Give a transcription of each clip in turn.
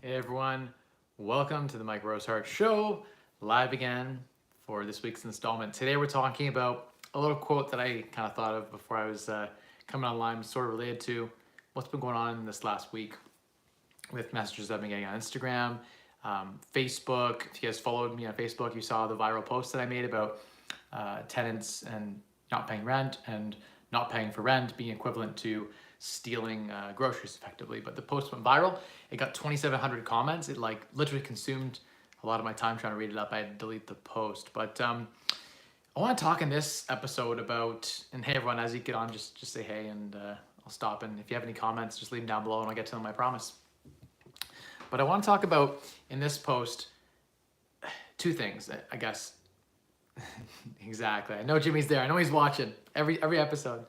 Hey everyone, welcome to the Mike Rosehart Show, live again for this week's installment. Today we're talking about a little quote that I kind of thought of before I was coming online, sort of related to what's been going on this last week with messages I've been getting on Instagram, Facebook. If you guys followed me on Facebook, you saw the viral post that I made about tenants and not paying rent and not paying for rent being equivalent to stealing groceries effectively. But the post went viral. It got 2,700 comments. It like literally consumed a lot of my time trying to read it up. I had to delete the post. But I want to talk in this episode about, and hey everyone, as you get on, just say hey and I'll stop. And if you have any comments, just leave them down below and I'll get to them, I promise. But I want to talk about in this post two things, I guess. Exactly. I know Jimmy's there. I know he's watching every episode.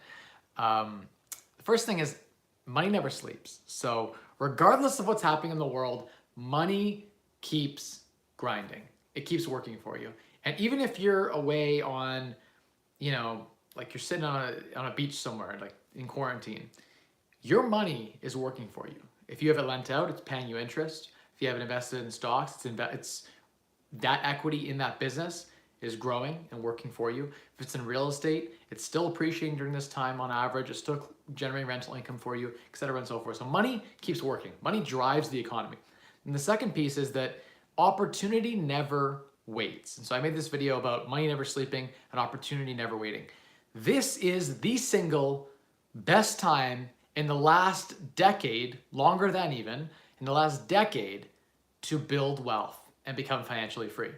The first thing is money never sleeps. So regardless of what's happening in the world, money keeps grinding. It keeps working for you. And even if you're away on, like you're sitting on a beach somewhere, like in quarantine, your money is working for you. If you have it lent out, it's paying you interest. If you have it invested in stocks, it's that equity in that business is growing and working for you. If it's in real estate, it's still appreciating during this time on average. It's still generating rental income for you, et cetera, and so forth. So money keeps working. Money drives the economy. And the second piece is that opportunity never waits. And so I made this video about money never sleeping and opportunity never waiting. This is the single best time in the last decade, longer than even, in the last decade, to build wealth and become financially free.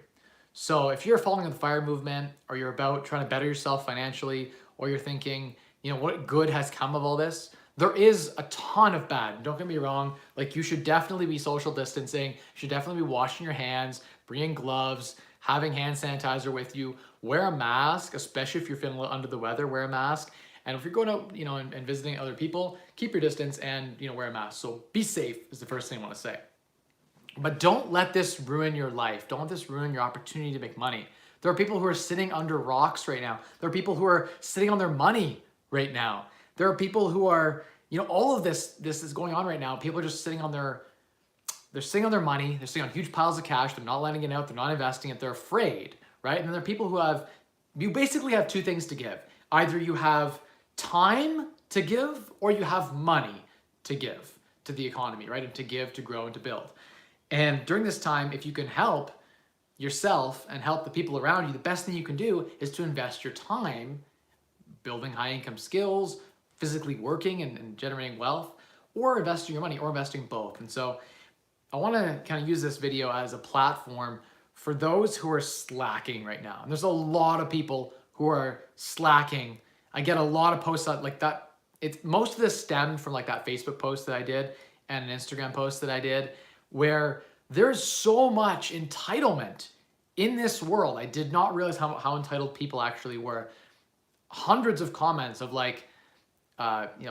So if you're following the FIRE movement, or you're about trying to better yourself financially, or you're thinking, what good has come of all this? There is a ton of bad. Don't get me wrong. Like, you should definitely be social distancing. You should definitely be washing your hands, bringing gloves, having hand sanitizer with you. Wear a mask, especially if you're feeling a little under the weather, wear a mask. And if you're going out, and visiting other people, keep your distance and, wear a mask. So be safe is the first thing I want to say. But don't let this ruin your life. Don't let this ruin your opportunity to make money. There are people who are sitting under rocks right now. There are people who are sitting on their money right now. There are people who are, all of this is going on right now. People are just sitting on they're sitting on their money. They're sitting on huge piles of cash. They're not letting it out. They're not investing it. They're afraid, right? And then there are people who you basically have two things to give. Either you have time to give or you have money to give to the economy, right? And to give, to grow, and to build. And during this time, if you can help yourself and help the people around you, the best thing you can do is to invest your time building high income skills, physically working and generating wealth, or investing your money, or investing both. And so I want to kind of use this video as a platform for those who are slacking right now. And there's a lot of people who are slacking. I get a lot of posts like that. Most of this stemmed from like that Facebook post that I did and an Instagram post that I did, where there's so much entitlement in this world. I did not realize how entitled people actually were. Hundreds of comments of like,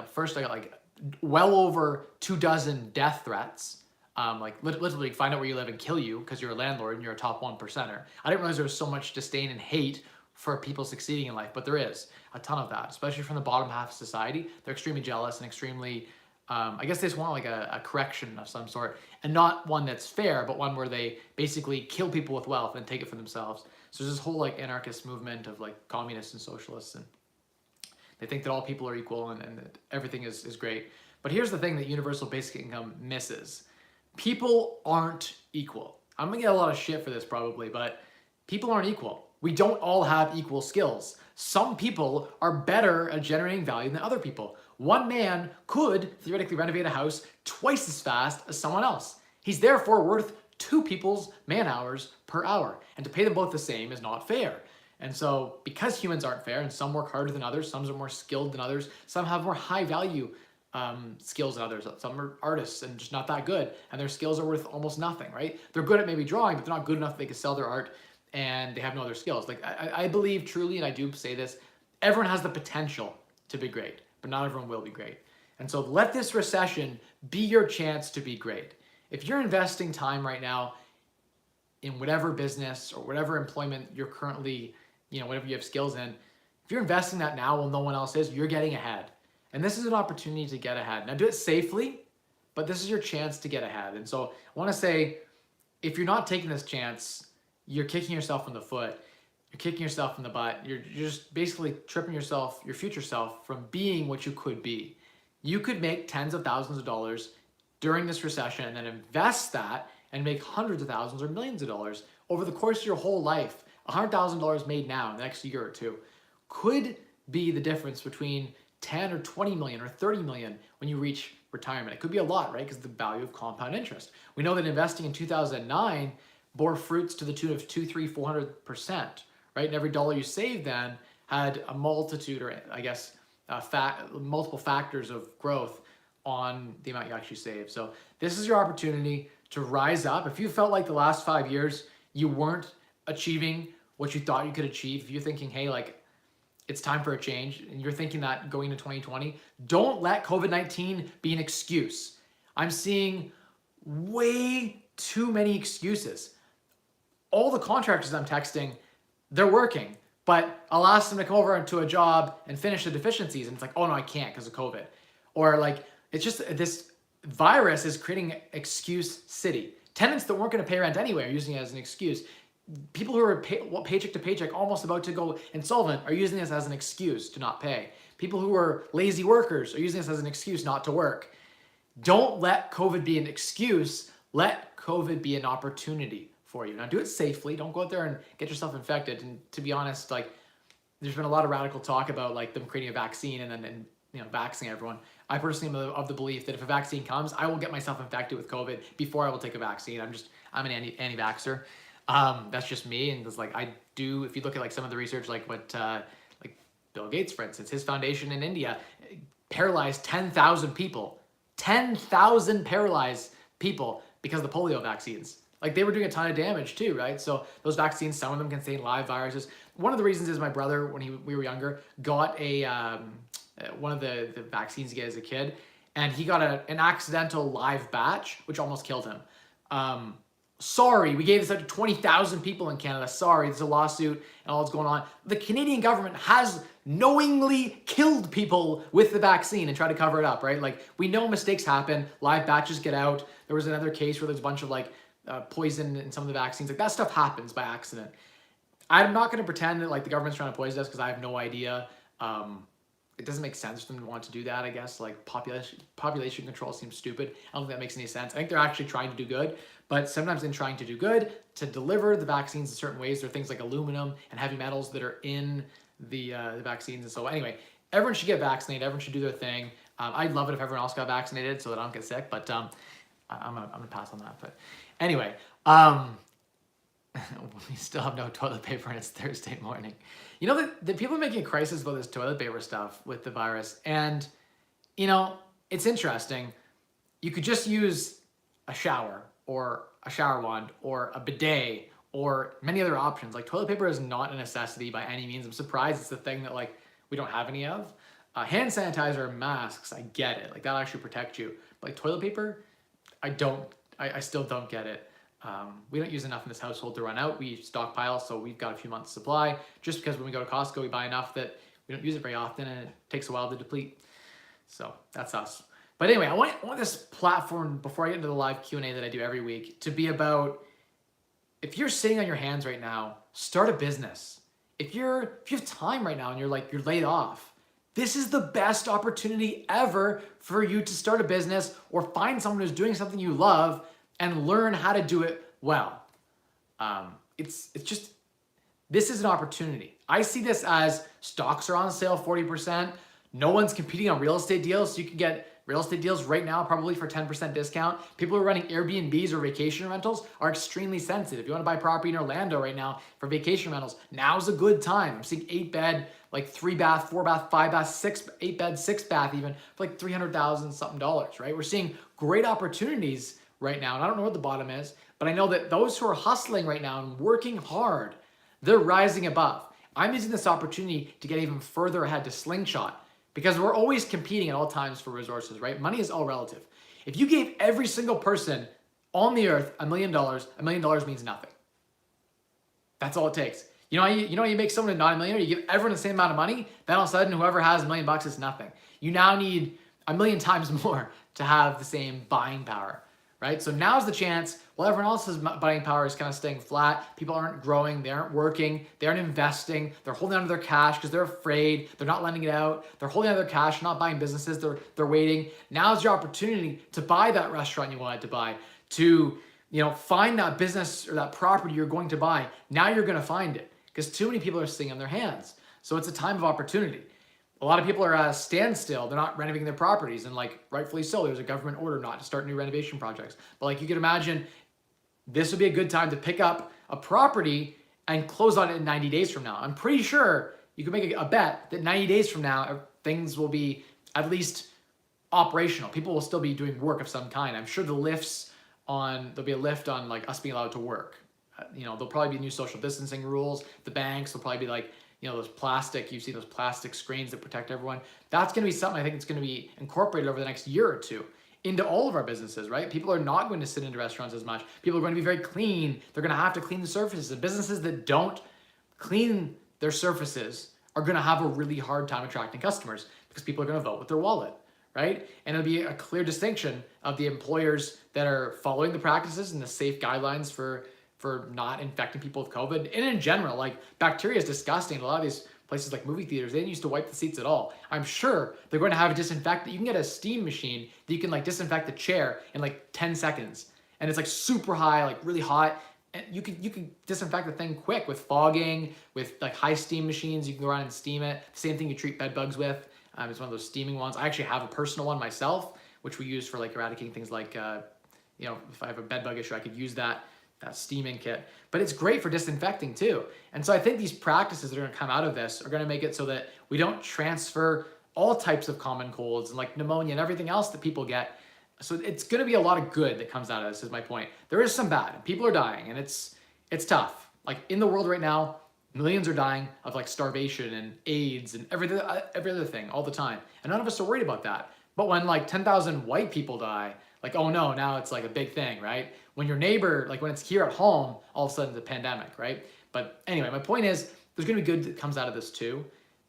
first I got like well over 24 death threats. Like literally find out where you live and kill you because you're a landlord and you're a top 1%er. I didn't realize there was so much disdain and hate for people succeeding in life, but there is a ton of that, especially from the bottom half of society. They're extremely jealous and extremely, I guess they just want like a correction of some sort, and not one that's fair, but one where they basically kill people with wealth and take it for themselves. So there's this whole like anarchist movement of like communists and socialists, and they think that all people are equal and that everything is great. But here's the thing that universal basic income misses. People aren't equal. I'm gonna get a lot of shit for this probably, but people aren't equal. We don't all have equal skills. Some people are better at generating value than other people. One man could theoretically renovate a house twice as fast as someone else. He's therefore worth two people's man hours per hour. And to pay them both the same is not fair. And so because humans aren't fair, and some work harder than others, some are more skilled than others, some have more high value skills than others. Some are artists and just not that good, and their skills are worth almost nothing, right? They're good at maybe drawing, but they're not good enough that they can sell their art, and they have no other skills. Like I believe truly, and I do say this, everyone has the potential to be great, but not everyone will be great. And so let this recession be your chance to be great. If you're investing time right now in whatever business or whatever employment you're currently, whatever you have skills in, if you're investing that now while no one else is, you're getting ahead. And this is an opportunity to get ahead. Now do it safely, but this is your chance to get ahead. And so I want to say, if you're not taking this chance, you're kicking yourself in the foot. You're kicking yourself in the butt. You're just basically tripping yourself, your future self, from being what you could be. You could make tens of thousands of dollars during this recession and then invest that and make hundreds of thousands or millions of dollars over the course of your whole life. $100,000 made now in the next year or two could be the difference between 10 or 20 million or 30 million when you reach retirement. It could be a lot, right? Because the value of compound interest. We know that investing in 2009 bore fruits to the tune of 200, 300, 400%, right? And every dollar you saved then had a multitude, or I guess multiple factors of growth on the amount you actually save. So this is your opportunity to rise up. If you felt like the last 5 years you weren't achieving what you thought you could achieve, if you're thinking, hey, like it's time for a change, and you're thinking that going into 2020, don't let COVID-19 be an excuse. I'm seeing way too many excuses. All the contractors I'm texting, they're working, but I'll ask them to come over to a job and finish the deficiencies, and it's like, oh no, I can't because of COVID. Or like, it's just this virus is creating excuse city. Tenants that weren't going to pay rent anyway are using it as an excuse. People who are paycheck to paycheck, almost about to go insolvent, are using this as an excuse to not pay. People who are lazy workers are using this as an excuse not to work. Don't let COVID be an excuse. Let COVID be an opportunity for you. Now do it safely. Don't go out there and get yourself infected. And to be honest, like there's been a lot of radical talk about like them creating a vaccine and then vaccinating everyone. I personally am of the belief that if a vaccine comes, I will get myself infected with COVID before I will take a vaccine. I'm an anti-vaxxer. That's just me. And it's like, if you look at like some of the research, like what, like Bill Gates, for instance, his foundation in India paralyzed 10,000 people, 10,000 paralyzed people because of the polio vaccines. Like they were doing a ton of damage too, right? So those vaccines, some of them contain live viruses. One of the reasons is my brother, when we were younger, got one of the vaccines he got as a kid, and he got an accidental live batch, which almost killed him. Sorry, we gave this out to 20,000 people in Canada. Sorry, there's a lawsuit and all that's going on. The Canadian government has knowingly killed people with the vaccine and tried to cover it up, right? Like we know mistakes happen, live batches get out. There was another case where there's a bunch of like poison in some of the vaccines. Like that stuff happens by accident. I'm not going to pretend that like the government's trying to poison us because I have no idea. It doesn't make sense for them to want to do that, I guess. Like population control seems stupid. I don't think that makes any sense. I think they're actually trying to do good, but sometimes in trying to do good, to deliver the vaccines in certain ways, there are things like aluminum and heavy metals that are in the vaccines. And so anyway, everyone should get vaccinated. Everyone should do their thing. I'd love it if everyone else got vaccinated so that I don't get sick, but I'm gonna pass on that. But anyway, we still have no toilet paper and it's Thursday morning. You know, the people are making a crisis about this toilet paper stuff with the virus. And, you know, it's interesting. You could just use a shower or a shower wand or a bidet or many other options. Like toilet paper is not a necessity by any means. I'm surprised it's the thing that like we don't have any of. Hand sanitizer and masks, I get it. Like that'll actually protect you. But like toilet paper, I still don't get it. We don't use enough in this household to run out. We stockpile, so we've got a few months supply, just because when we go to Costco, we buy enough that we don't use it very often and it takes a while to deplete. So that's us. But anyway, I want this platform, before I get into the live Q&A that I do every week, to be about, if you're sitting on your hands right now, start a business. If you have time right now and you're laid off, this is the best opportunity ever for you to start a business or find someone who's doing something you love and learn how to do it well. It's just, this is an opportunity. I see this as stocks are on sale 40%. No one's competing on real estate deals, so you can get real estate deals right now probably for 10% discount. People who are running Airbnbs or vacation rentals are extremely sensitive. If you want to buy property in Orlando right now for vacation rentals, now's a good time. I'm seeing 8-bed, like 3-bath, 4-bath, 5-bath, 8-bed, 6-bath even for like $300,000 something, right? We're seeing great opportunities right now, and I don't know what the bottom is, but I know that those who are hustling right now and working hard, they're rising above. I'm using this opportunity to get even further ahead to slingshot, because we're always competing at all times for resources, right? Money is all relative. If you gave every single person on the earth $1 million, $1 million means nothing. That's all it takes. You know how you make someone not $1 million, you give everyone the same amount of money, then all of a sudden whoever has $1 million is nothing. You now need a million times more to have the same buying power, right? So now's the chance. While everyone else's buying power is kind of staying flat, people aren't growing, they aren't working, they aren't investing, they're holding on to their cash because they're afraid, they're not lending it out, they're holding on to their cash, not buying businesses, they're waiting. Now's your opportunity to buy that restaurant you wanted to buy, to find that business or that property you're going to buy. Now you're going to find it because too many people are sitting on their hands. So it's a time of opportunity. A lot of people are at a standstill. They're not renovating their properties, and rightfully so. There's a government order not to start new renovation projects. But you can imagine, this would be a good time to pick up a property and close on it in 90 days from now. I'm pretty sure you can make a bet that 90 days from now, things will be at least operational. People will still be doing work of some kind. I'm sure there'll be a lift on us being allowed to work. There'll probably be new social distancing rules. The banks will probably be those plastic, you've seen those plastic screens that protect everyone. That's going to be something I think it's going to be incorporated over the next year or two into all of our businesses, right? People are not going to sit into restaurants as much. People are going to be very clean. They're going to have to clean the surfaces. The businesses that don't clean their surfaces are going to have a really hard time attracting customers because people are going to vote with their wallet, right? And it'll be a clear distinction of the employers that are following the practices and the safe guidelines for not infecting people with COVID. And in general, bacteria is disgusting. A lot of these places like movie theaters, they didn't used to wipe the seats at all. I'm sure they're going to have a disinfectant. You can get a steam machine that you can disinfect the chair in 10 seconds. And it's super high, really hot. And you could disinfect the thing quick with fogging, with high steam machines. You can go around and steam it. Same thing you treat bed bugs with. It's one of those steaming ones. I actually have a personal one myself, which we use for eradicating things if I have a bed bug issue, I could use that steaming kit. But it's great for disinfecting too. And so I think these practices that are going to come out of this are going to make it so that we don't transfer all types of common colds and pneumonia and everything else that people get. So it's going to be a lot of good that comes out of this, is my point. There is some bad. People are dying, and it's tough. In the world right now, millions are dying of starvation and AIDS and every other thing all the time. And none of us are worried about that. But when 10,000 white people die, oh no, now it's a big thing, right? When your neighbor, when it's here at home, all of a sudden it's a pandemic, right? But anyway, my point is there's gonna be good that comes out of this too.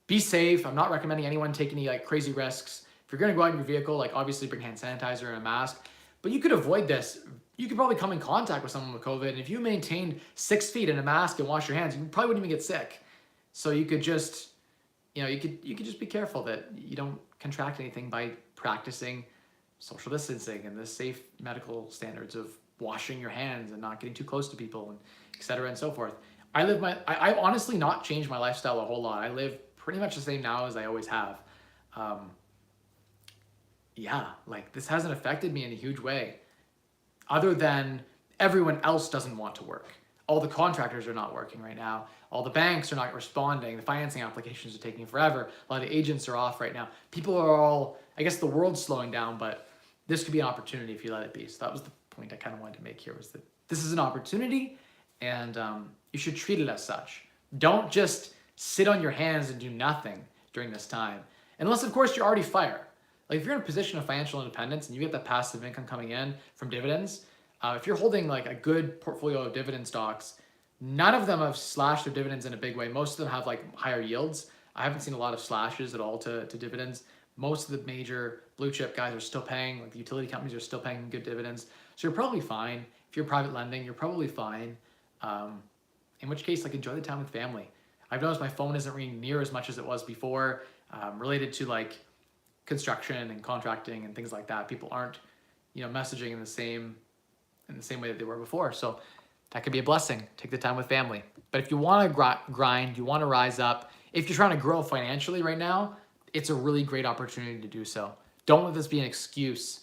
Be safe. I'm not recommending anyone take any crazy risks. If you're gonna go out in your vehicle, obviously bring hand sanitizer and a mask, but you could avoid this. You could probably come in contact with someone with COVID, and if you maintained 6 feet in a mask and wash your hands, you probably wouldn't even get sick. So you could just, you could just be careful that you don't contract anything by practicing social distancing and the safe medical standards of washing your hands and not getting too close to people, and et cetera and so forth. I've honestly not changed my lifestyle a whole lot. I live pretty much the same now as I always have. This hasn't affected me in a huge way, other than everyone else doesn't want to work. All the contractors are not working right now. All the banks are not responding. The financing applications are taking forever. A lot of agents are off right now. People are all, I guess the world's slowing down, but this could be an opportunity if you let it be. So that was the point I kind of wanted to make here, was that this is an opportunity, and you should treat it as such. Don't just sit on your hands and do nothing during this time. Unless, of course, you're already FIRE. If you're in a position of financial independence and you get that passive income coming in from dividends, if you're holding a good portfolio of dividend stocks, none of them have slashed their dividends in a big way. Most of them have higher yields. I haven't seen a lot of slashes at all to dividends. Most of the major blue chip guys are still paying, the utility companies are still paying good dividends. So you're probably fine. If you're private lending, you're probably fine. In which case, enjoy the time with family. I've noticed my phone isn't ringing near as much as it was before, related to construction and contracting and things like that. People aren't, messaging in the same way that they were before. So that could be a blessing. Take the time with family. But if you want to grind, you want to rise up, if you're trying to grow financially right now, it's a really great opportunity to do so. Don't let this be an excuse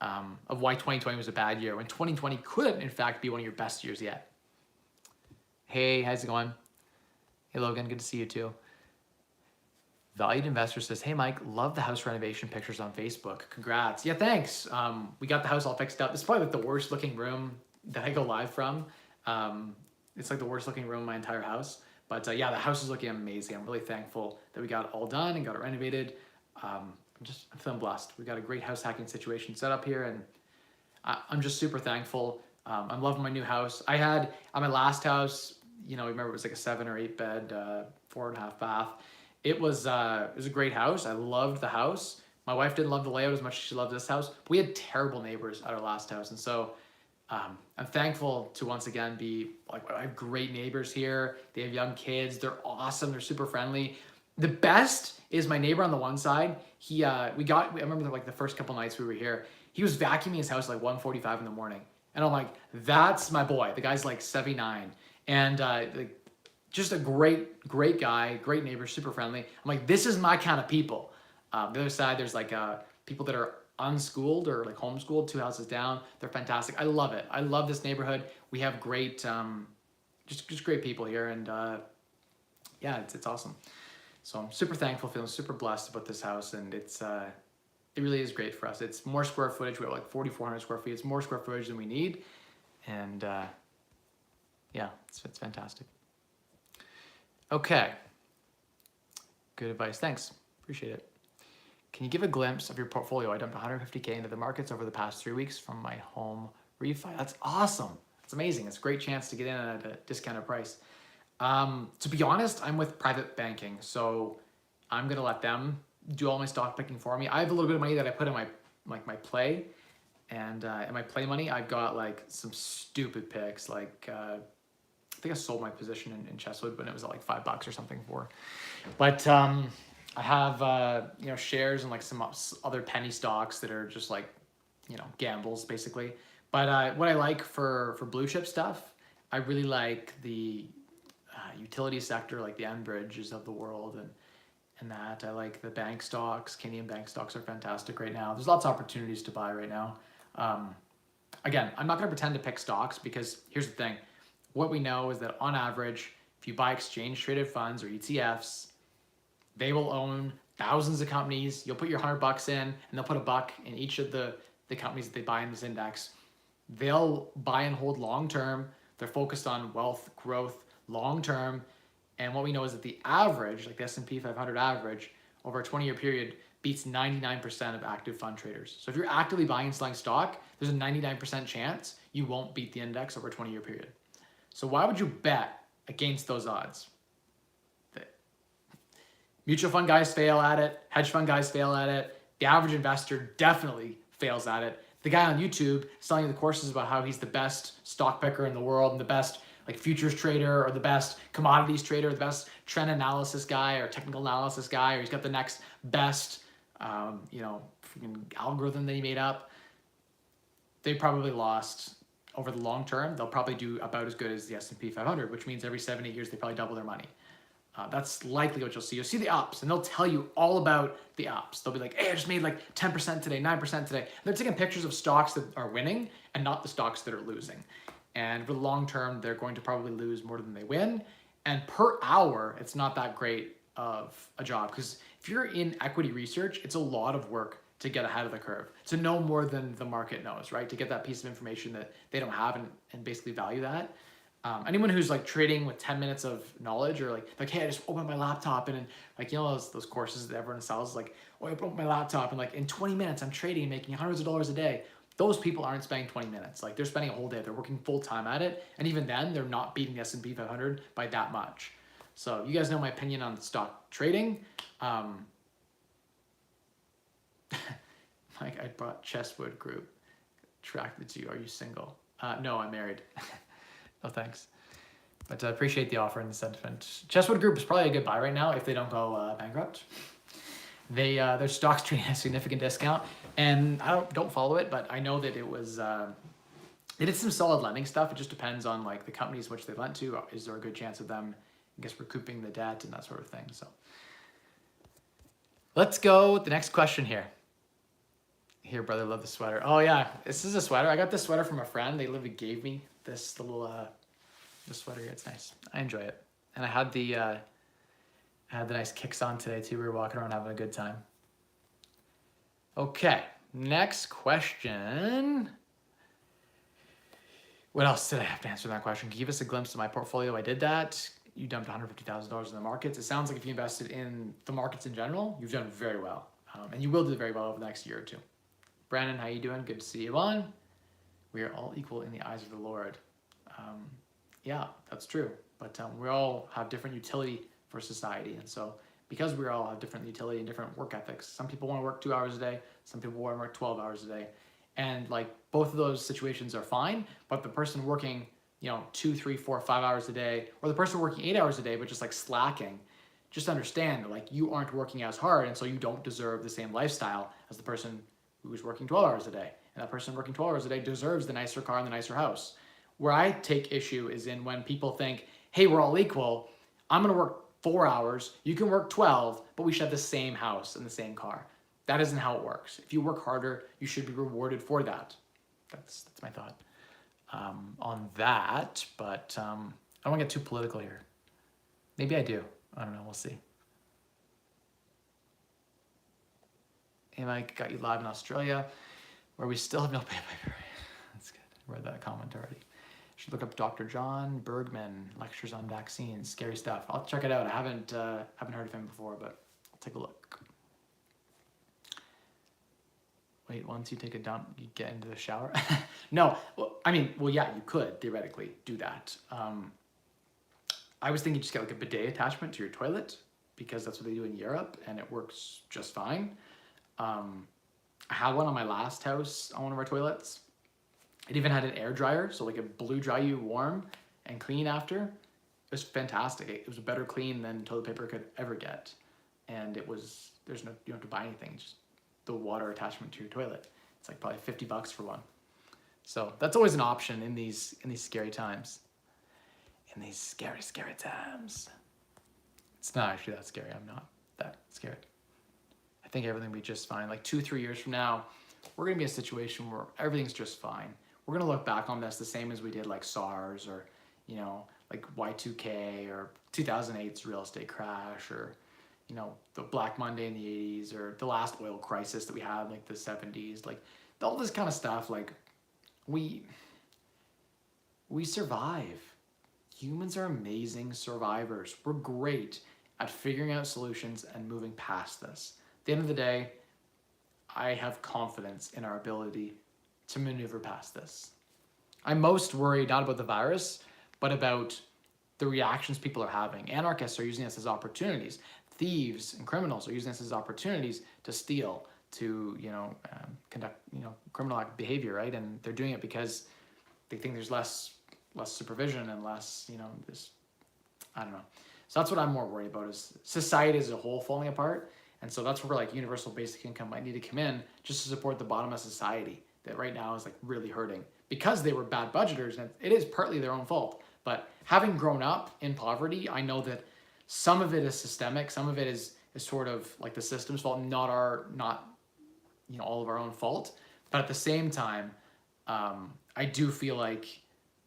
of why 2020 was a bad year, when 2020 could, in fact, be one of your best years yet. Hey, how's it going? Hey, Logan, good to see you too. Valued Investor says, hey, Mike, love the house renovation pictures on Facebook. Congrats. Yeah, thanks. We got the house all fixed up. This is probably the worst looking room that I go live from. It's the worst looking room in my entire house. But yeah, the house is looking amazing. I'm really thankful that we got it all done and got it renovated. I'm feeling blessed. We got a great house hacking situation set up here, and I'm just super thankful. I'm loving my new house. I had, at my last house, remember it was a 7 or 8 bed, 4.5 bath. It was a great house. I loved the house, My wife didn't love the layout as much as she loved this house. We had terrible neighbors at our last house. And so I'm thankful to once again be like, I have great neighbors here. They have young kids. They're awesome. They're super friendly. The best is my neighbor on the one side. I remember like the first couple nights we were here, he was vacuuming his house like 1:45 in the morning. And I'm like, that's my boy. The guy's like 79. And like, just a great guy, great neighbor, super friendly. I'm like, this is my kind of people. The other side, there's like people that are unschooled or like homeschooled, 2 houses down. They're fantastic. I love it. I love this neighborhood. We have great, just great people here. And yeah, it's awesome. So I'm super thankful, feeling super blessed about this house. And it really is great for us. It's more square footage. We have like 4,400 square feet. It's more square footage than we need. And yeah, it's fantastic. Okay. Good advice. Thanks. Appreciate it. Can you give a glimpse of your portfolio? I dumped $150K into the markets over the past 3 weeks from my home refi. That's awesome. That's amazing. It's a great chance to get in at a discounted price. To be honest, I'm with private banking, so I'm gonna let them do all my stock picking for me. I have a little bit of money that I put in my play, and in my play money, I've got like some stupid picks. Like I think I sold my position in Chesswood when it was at like $5 or something for. But I have shares and like some other penny stocks that are just like gambles basically. But what I like for blue chip stuff, I really like the utility sector, like the Enbridges of the world, and that. I like the bank stocks. Canadian bank stocks are fantastic right now. There's lots of opportunities to buy right now. Again, I'm not going to pretend to pick stocks because here's the thing. What we know is that on average, if you buy exchange traded funds or ETFs, they will own thousands of companies. You'll put your $100 in, and they'll put $1 in each of the companies that they buy in this index. They'll buy and hold long term. They're focused on wealth growth long term. And what we know is that the average, like the S&P 500 average, over a 20-year period, beats 99% of active fund traders. So if you're actively buying and selling stock, there's a 99% chance you won't beat the index over a 20-year period. So why would you bet against those odds? Mutual fund guys fail at it. Hedge fund guys fail at it. The average investor definitely fails at it. The guy on YouTube selling you the courses about how he's the best stock picker in the world and the best like futures trader or the best commodities trader, the best trend analysis guy or technical analysis guy, or he's got the next best, freaking algorithm that he made up. They probably lost over the long term. They'll probably do about as good as the S&P 500, which means every 7 to 8 years, they probably double their money. That's likely what you'll see. You'll see the ups, and they'll tell you all about the ups. They'll be like, hey, I just made like 10% today, 9% today. And they're taking pictures of stocks that are winning and not the stocks that are losing. And for the long term, they're going to probably lose more than they win. And per hour, it's not that great of a job, because if you're in equity research, it's a lot of work to get ahead of the curve, to know more than the market knows, right? To get that piece of information that they don't have and basically value that. Anyone who's like trading with 10 minutes of knowledge, or like, hey, I just opened my laptop and like, those courses that everyone sells, like, oh, I opened up my laptop and like in 20 minutes I'm trading and making hundreds of dollars a day. Those people aren't spending 20 minutes. Like they're spending a whole day. They're working full time at it. And even then they're not beating the S&P 500 by that much. So you guys know my opinion on stock trading. Like I brought Chesswood group. Attracted to you. Are you single? No, I'm married. No thanks. But I appreciate the offer and the sentiment. Chesswood Group is probably a good buy right now if they don't go bankrupt. Their stock's trading at a significant discount, and I don't follow it, but I know that it was they did some solid lending stuff. It just depends on like the companies which they lent to. Is there a good chance of them, I guess, recouping the debt and that sort of thing? So let's go with the next question here. Here, brother, love the sweater. Oh yeah, this is a sweater. I got this sweater from a friend. They literally gave me this little this sweater here. It's nice. I enjoy it, and I had the nice kicks on today too. We were walking around having a good time. Okay, next question. What else did I have to answer that question? Give us a glimpse of my portfolio. I did that. You dumped $150,000 in the markets. It sounds like if you invested in the markets in general, you've done very well, and you will do very well over the next year or two. Brandon, how you doing? Good to see you on. We are all equal in the eyes of the Lord. Yeah, that's true. But we all have different utility for society. And so because we all have different utility and different work ethics. Some people want to work 2 hours a day. Some people want to work 12 hours a day. And like both of those situations are fine, but the person working, 2, 3, 4, 5 hours a day, or the person working 8 hours a day, but just like slacking, just understand that like you aren't working as hard, and so you don't deserve the same lifestyle as the person who's working 12 hours a day. And that person working 12 hours a day deserves the nicer car and the nicer house. Where I take issue is in when people think, hey, we're all equal. I'm going to work 4 hours. You can work 12, but we should have the same house and the same car. That isn't how it works. If you work harder, you should be rewarded for that. That's my thought on that. But I don't want to get too political here. Maybe I do. I don't know. We'll see. And I got you live in Australia, where we still have no paper. That's good. I read that comment already. Should look up Dr. John Bergman, lectures on vaccines, scary stuff. I'll check it out. I haven't heard of him before, but I'll take a look. Wait, once you take a dump, you get into the shower? No, yeah, you could theoretically do that. I was thinking just get like a bidet attachment to your toilet, because that's what they do in Europe, and it works just fine. I had one on my last house on one of our toilets. It even had an air dryer, so like it blew dry you warm and clean after. It was fantastic. It was a better clean than toilet paper could ever get. And you don't have to buy anything, just the water attachment to your toilet. It's like probably $50 for one. So that's always an option in these scary times. In these scary, scary times. It's not actually that scary. I'm not that scared. I think everything will be just fine. Like 2-3 years from now, we're gonna be in a situation where everything's just fine. We're gonna look back on this the same as we did like SARS, or like Y2K, or 2008's real estate crash, or the Black Monday in the 80s, or the last oil crisis that we had like the 70s, like all this kind of stuff. Like we survive. Humans are amazing survivors. We're great at figuring out solutions and moving past this. At the end of the day, I have confidence in our ability to maneuver past this. I'm most worried not about the virus, but about the reactions people are having. Anarchists are using this as opportunities. Thieves and criminals are using this as opportunities to steal, to conduct criminal behavior, right? And they're doing it because they think there's less supervision and less this, I don't know. So that's what I'm more worried about, is society as a whole falling apart. And so that's where like universal basic income might need to come in, just to support the bottom of society that right now is like really hurting because they were bad budgeters, and it is partly their own fault. But having grown up in poverty, I know that some of it is systemic, some of it is sort of like the system's fault, not all of our own fault. But at the same time, I do feel like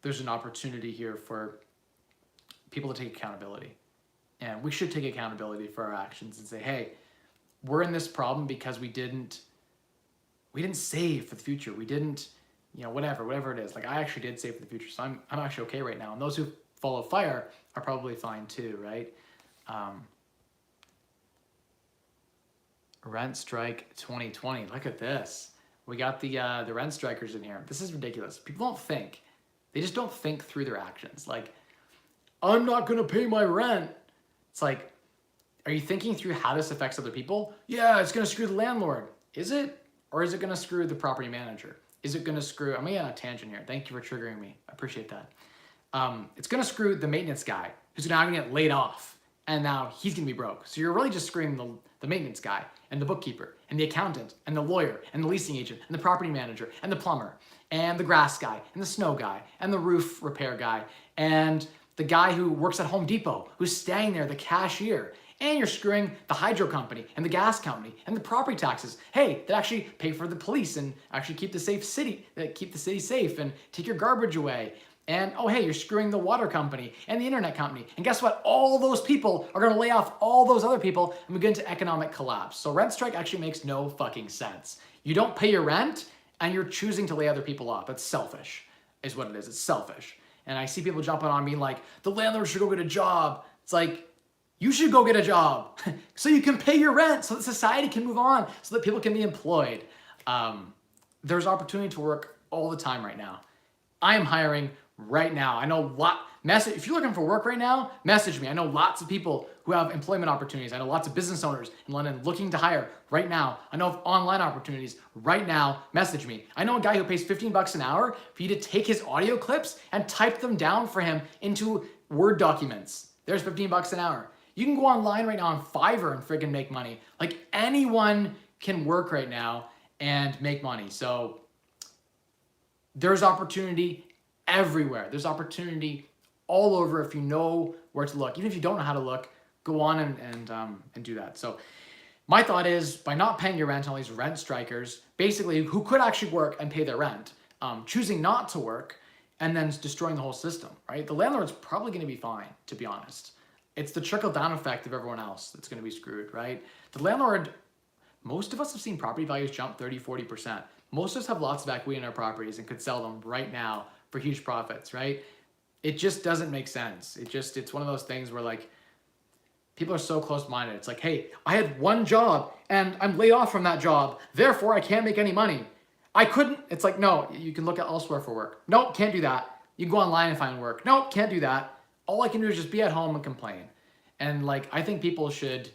there's an opportunity here for people to take accountability. And we should take accountability for our actions and say, hey, we're in this problem because we didn't save for the future. We didn't, whatever it is. Like I actually did save for the future, so I'm actually okay right now. And those who follow fire are probably fine too, right? Rent strike 2020. Look at this. We got the rent strikers in here. This is ridiculous. People don't think. They just don't think through their actions. Like, I'm not gonna pay my rent. It's like, are you thinking through how this affects other people? Yeah, it's gonna screw the landlord. Is it? Or is it gonna screw the property manager? Is it gonna screw, I'm getting on a tangent here. Thank you for triggering me. I appreciate that. It's gonna screw the maintenance guy who's now gonna get laid off, and now he's gonna be broke. So you're really just screwing the maintenance guy and the bookkeeper and the accountant and the lawyer and the leasing agent and the property manager and the plumber and the grass guy and the snow guy and the roof repair guy and the guy who works at Home Depot who's standing there, the cashier. And you're screwing the hydro company and the gas company and the property taxes. Hey, that actually pay for the police and actually keep the city safe and take your garbage away. And oh, hey, you're screwing the water company and the internet company. And guess what? All those people are gonna lay off all those other people, and we get into economic collapse. So rent strike actually makes no fucking sense. You don't pay your rent and you're choosing to lay other people off. That's selfish, is what it is. It's selfish. And I see people jumping on me like, the landlord should go get a job. It's like, you should go get a job so you can pay your rent, so that society can move on, so that people can be employed. There's opportunity to work all the time right now. I am hiring right now. I know If you're looking for work right now, message me. I know lots of people who have employment opportunities. I know lots of business owners in London looking to hire right now. I know of online opportunities right now. Message me. I know a guy who pays 15 bucks an hour for you to take his audio clips and type them down for him into Word documents. There's 15 bucks an hour. You can go online right now on Fiverr and friggin' make money. Like, anyone can work right now and make money. So there's opportunity everywhere. There's opportunity all over if you know where to look. Even if you don't know how to look, go on and do that. So my thought is, by not paying your rent on all these rent strikers, basically who could actually work and pay their rent, choosing not to work and then destroying the whole system, right? The landlord's probably going to be fine, to be honest. It's the trickle-down effect of everyone else that's going to be screwed, right? The landlord, most of us have seen property values jump 30, 40%. Most of us have lots of equity in our properties and could sell them right now for huge profits, right? It just doesn't make sense. It's one of those things where, like, people are so close-minded. It's like, hey, I had one job and I'm laid off from that job, therefore I can't make any money. I couldn't. It's like, no, you can look at elsewhere for work. Nope, can't do that. You can go online and find work. Nope, can't do that. All I can do is just be at home and complain. And, like, I think people should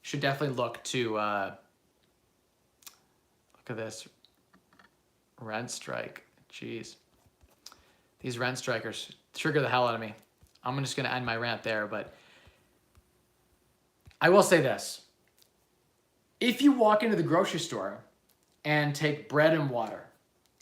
definitely look to look at this rent strike. Jeez, these rent strikers trigger the hell out of me. I'm just going to end my rant there, but I will say this. If you walk into the grocery store and take bread and water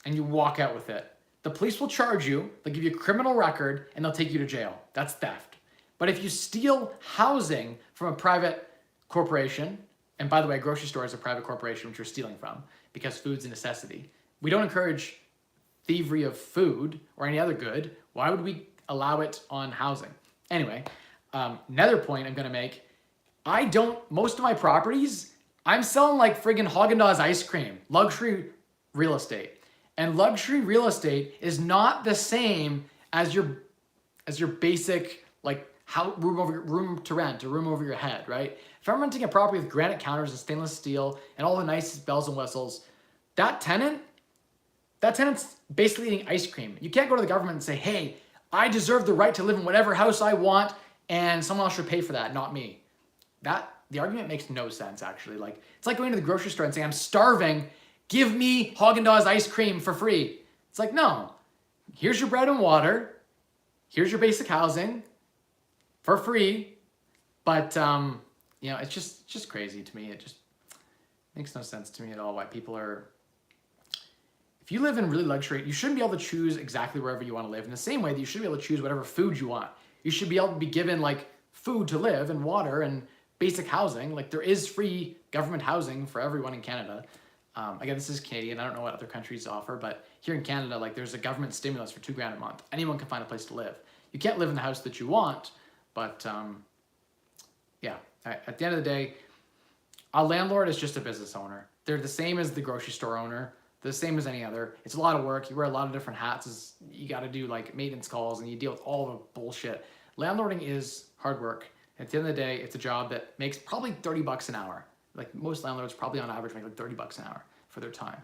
and you walk out with it, the police will charge you, they'll give you a criminal record, and they'll take you to jail. That's theft. But if you steal housing from a private corporation, and by the way, a grocery store is a private corporation which you're stealing from because food's a necessity. We don't encourage thievery of food or any other good. Why would we allow it on housing? Anyway, another point I'm going to make, most of my properties, I'm selling like friggin' Haagen-Dazs ice cream, luxury real estate. And luxury real estate is not the same as your basic, like, room to rent, a room over your head, right? If I'm renting a property with granite counters and stainless steel and all the nicest bells and whistles, that tenant's basically eating ice cream. You can't go to the government and say, hey, I deserve the right to live in whatever house I want and someone else should pay for that, not me. The argument makes no sense, actually. Like, it's like going to the grocery store and saying, I'm starving, give me Haagen-Dazs ice cream for free. It's like, no, here's your bread and water, here's your basic housing for free. But, it's just crazy to me. It just makes no sense to me at all why people are... If you live in really luxury, you shouldn't be able to choose exactly wherever you want to live. In the same way that you should be able to choose whatever food you want. You should be able to be given, like, food to live and water and basic housing. Like, there is free government housing for everyone in Canada. Again, this is Canadian. I don't know what other countries offer, but here in Canada, like, there's a government stimulus for $2,000 a month. Anyone can find a place to live. You can't live in the house that you want, but yeah. At the end of the day, a landlord is just a business owner. They're the same as the grocery store owner. They're the same as any other. It's a lot of work. You wear a lot of different hats. You got to do, like, maintenance calls, and you deal with all the bullshit. Landlording is hard work. At the end of the day, it's a job that makes probably 30 bucks an hour. Like, most landlords probably on average make like 30 bucks an hour for their time.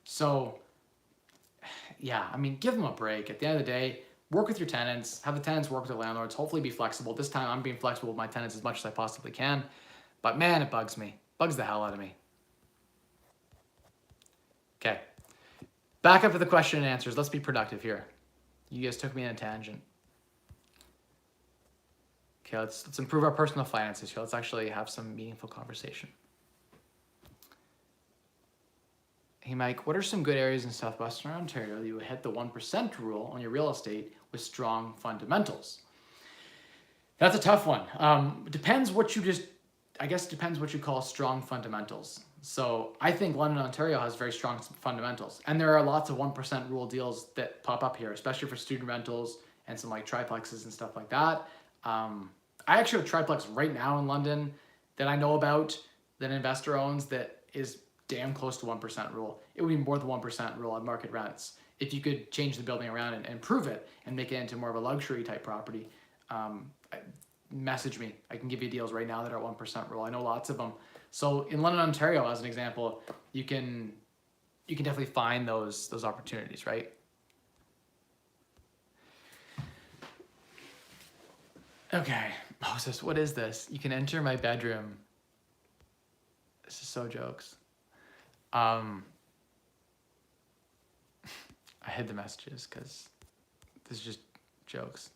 So yeah, I mean, give them a break. At the end of the day, work with your tenants, have the tenants work with the landlords, hopefully be flexible. This time I'm being flexible with my tenants as much as I possibly can, but man, it bugs me. Bugs the hell out of me. Okay, back up to the question and answers. Let's be productive here. You guys took me in a tangent. Okay, let's improve our personal finances here. Let's actually have some meaningful conversation. Hey Mike, what are some good areas in Southwestern Ontario that you would hit the 1% rule on your real estate with strong fundamentals? That's a tough one. Depends what you call strong fundamentals. So I think London, Ontario has very strong fundamentals. And there are lots of 1% rule deals that pop up here, especially for student rentals and some like triplexes and stuff like that. I actually have a triplex right now in London that I know about that an investor owns that is damn close to 1% rule. It would be more than 1% rule on market rents if you could change the building around and improve it and make it into more of a luxury type property. Message me. I can give you deals right now that are 1% rule. I know lots of them. So in London, Ontario, as an example, you can definitely find those opportunities, right? Okay, Moses, what is this? You can enter my bedroom. This is so jokes. I hid the messages because this is just jokes.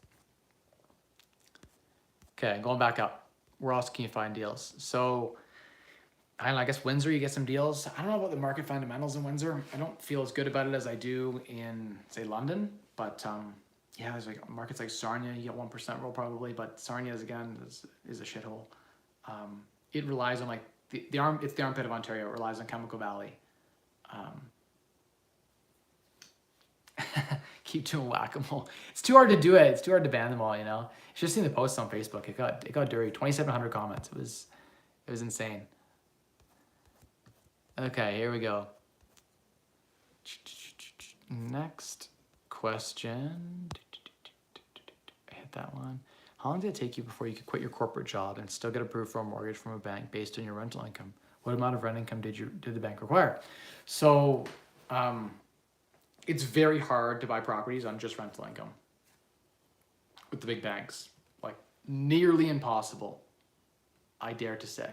Okay, going back up. Where else can you find deals? So, I don't know, I guess Windsor, you get some deals. I don't know about the market fundamentals in Windsor. I don't feel as good about it as I do in, say, London. But yeah, there's like markets like Sarnia, you get 1% roll probably, but Sarnia is again is a shithole. It relies on like it's the armpit of Ontario. It relies on Chemical Valley. Keep doing whack-a-mole. It's too hard to do it. It's too hard to ban them all. You know, you should have seen the posts on Facebook. It got dirty. 2,700 comments. It was insane. Okay, here we go. Next question. I hit that one. How long did it take you before you could quit your corporate job and still get approved for a mortgage from a bank based on your rental income? What amount of rent income did the bank require? So, it's very hard to buy properties on just rental income with the big banks. Like nearly impossible, I dare to say.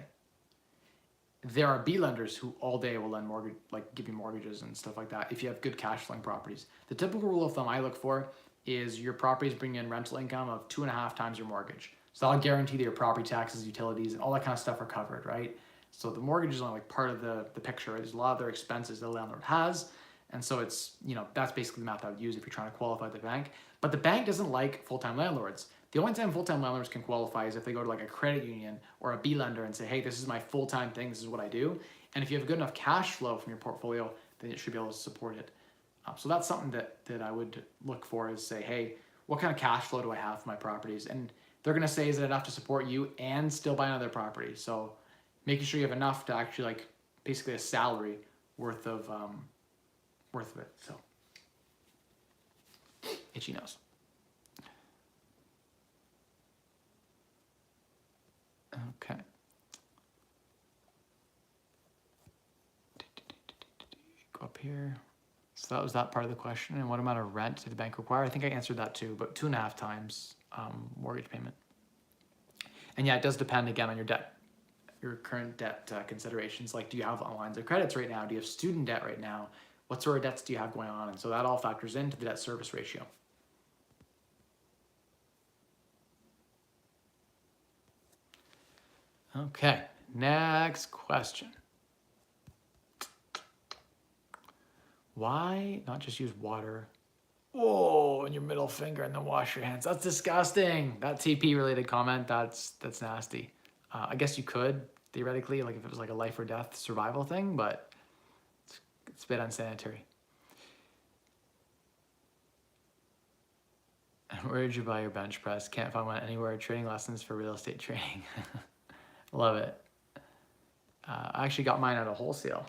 There are B lenders who all day will lend mortgage, like give you mortgages and stuff like that if you have good cash flowing properties. The typical rule of thumb I look for is your properties bring in rental income of 2.5 times your mortgage. So that'll guarantee that your property taxes, utilities, and all that kind of stuff are covered, right? So the mortgage is only like part of the picture, right? There's a lot of their expenses the landlord has. And so it's, that's basically the math I would use if you're trying to qualify the bank. But the bank doesn't like full-time landlords. The only time full-time landlords can qualify is if they go to like a credit union or a B lender and say, hey, this is my full-time thing, this is what I do. And if you have good enough cash flow from your portfolio, then it should be able to support it. So that's something that I would look for is say, hey, what kind of cash flow do I have for my properties? And they're gonna say, is it enough to support you and still buy another property? So making sure you have enough to actually like basically a salary worth of it. So itchy nose. Okay. Go up here. So that was that part of the question. And what amount of rent did the bank require? I think I answered that too, but 2.5 times mortgage payment. And yeah, it does depend again on your debt, your current debt considerations. Like, do you have lines of credits right now? Do you have student debt right now? What sort of debts do you have going on? And so that all factors into the debt service ratio. Okay, next question. Why not just use water? Oh, and your middle finger and then wash your hands. That's disgusting. That TP related comment, that's nasty. I guess you could theoretically, like if it was like a life or death survival thing, but it's a bit unsanitary. Where did you buy your bench press? Can't find one anywhere. Trading lessons for real estate trading. Love it. I actually got mine at a wholesale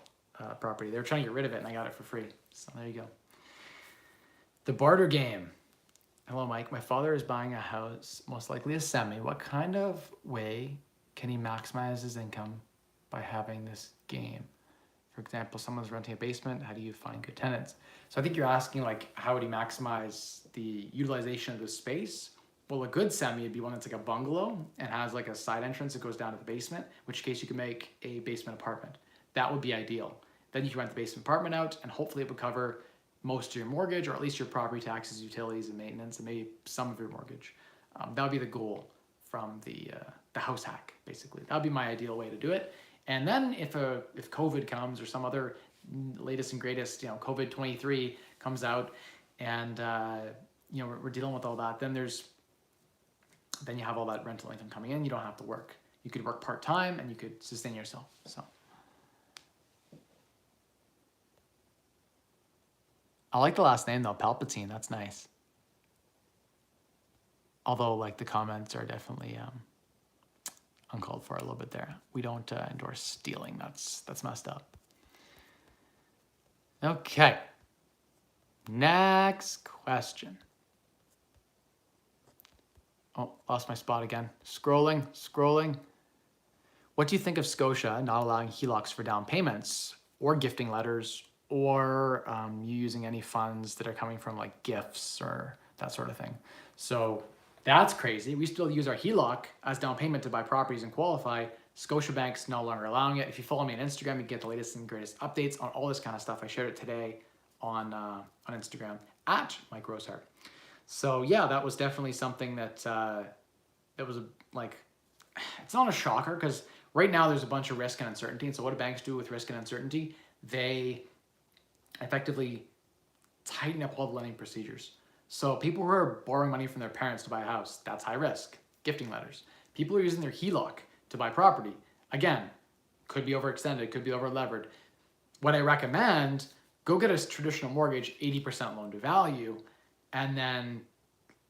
property. They were trying to get rid of it and I got it for free. So there you go. The barter game. Hello, Mike. My father is buying a house, most likely a semi. What kind of way can he maximize his income by having this game? For example, someone's renting a basement. How do you find good tenants? So I think you're asking like, how would he maximize the utilization of the space? Well, a good semi would be one that's like a bungalow and has like a side entrance that goes down to the basement, in which case you can make a basement apartment. That would be ideal. Then you can rent the basement apartment out and hopefully it would cover most of your mortgage or at least your property taxes, utilities, and maintenance, and maybe some of your mortgage. That would be the goal from the house hack, basically. That would be my ideal way to do it. And then if COVID comes or some other latest and greatest, COVID 23 comes out and, we're dealing with all that, then you have all that rental income coming in. You don't have to work. You could work part-time and you could sustain yourself. So I like the last name though, Palpatine. That's nice. Although like the comments are definitely uncalled for a little bit there. We don't endorse stealing. That's messed up. Okay. Next question. Oh, lost my spot again. Scrolling. What do you think of Scotia not allowing HELOCs for down payments or gifting letters or you using any funds that are coming from like gifts or that sort of thing? So That's crazy. We still use our HELOC as down payment to buy properties and qualify. Scotiabank's no longer allowing it. If you follow me on Instagram, you get the latest and greatest updates on all this kind of stuff. I shared it today on Instagram at Mike Rosehart. So yeah, that was definitely something that that was like, it's not a shocker because right now there's a bunch of risk and uncertainty. And so what do banks do with risk and uncertainty? They effectively tighten up all the lending procedures. So people who are borrowing money from their parents to buy a house, that's high risk. Gifting letters. People who are using their HELOC to buy property, again, could be overextended, could be over levered. What I recommend, go get a traditional mortgage, 80% loan to value, and then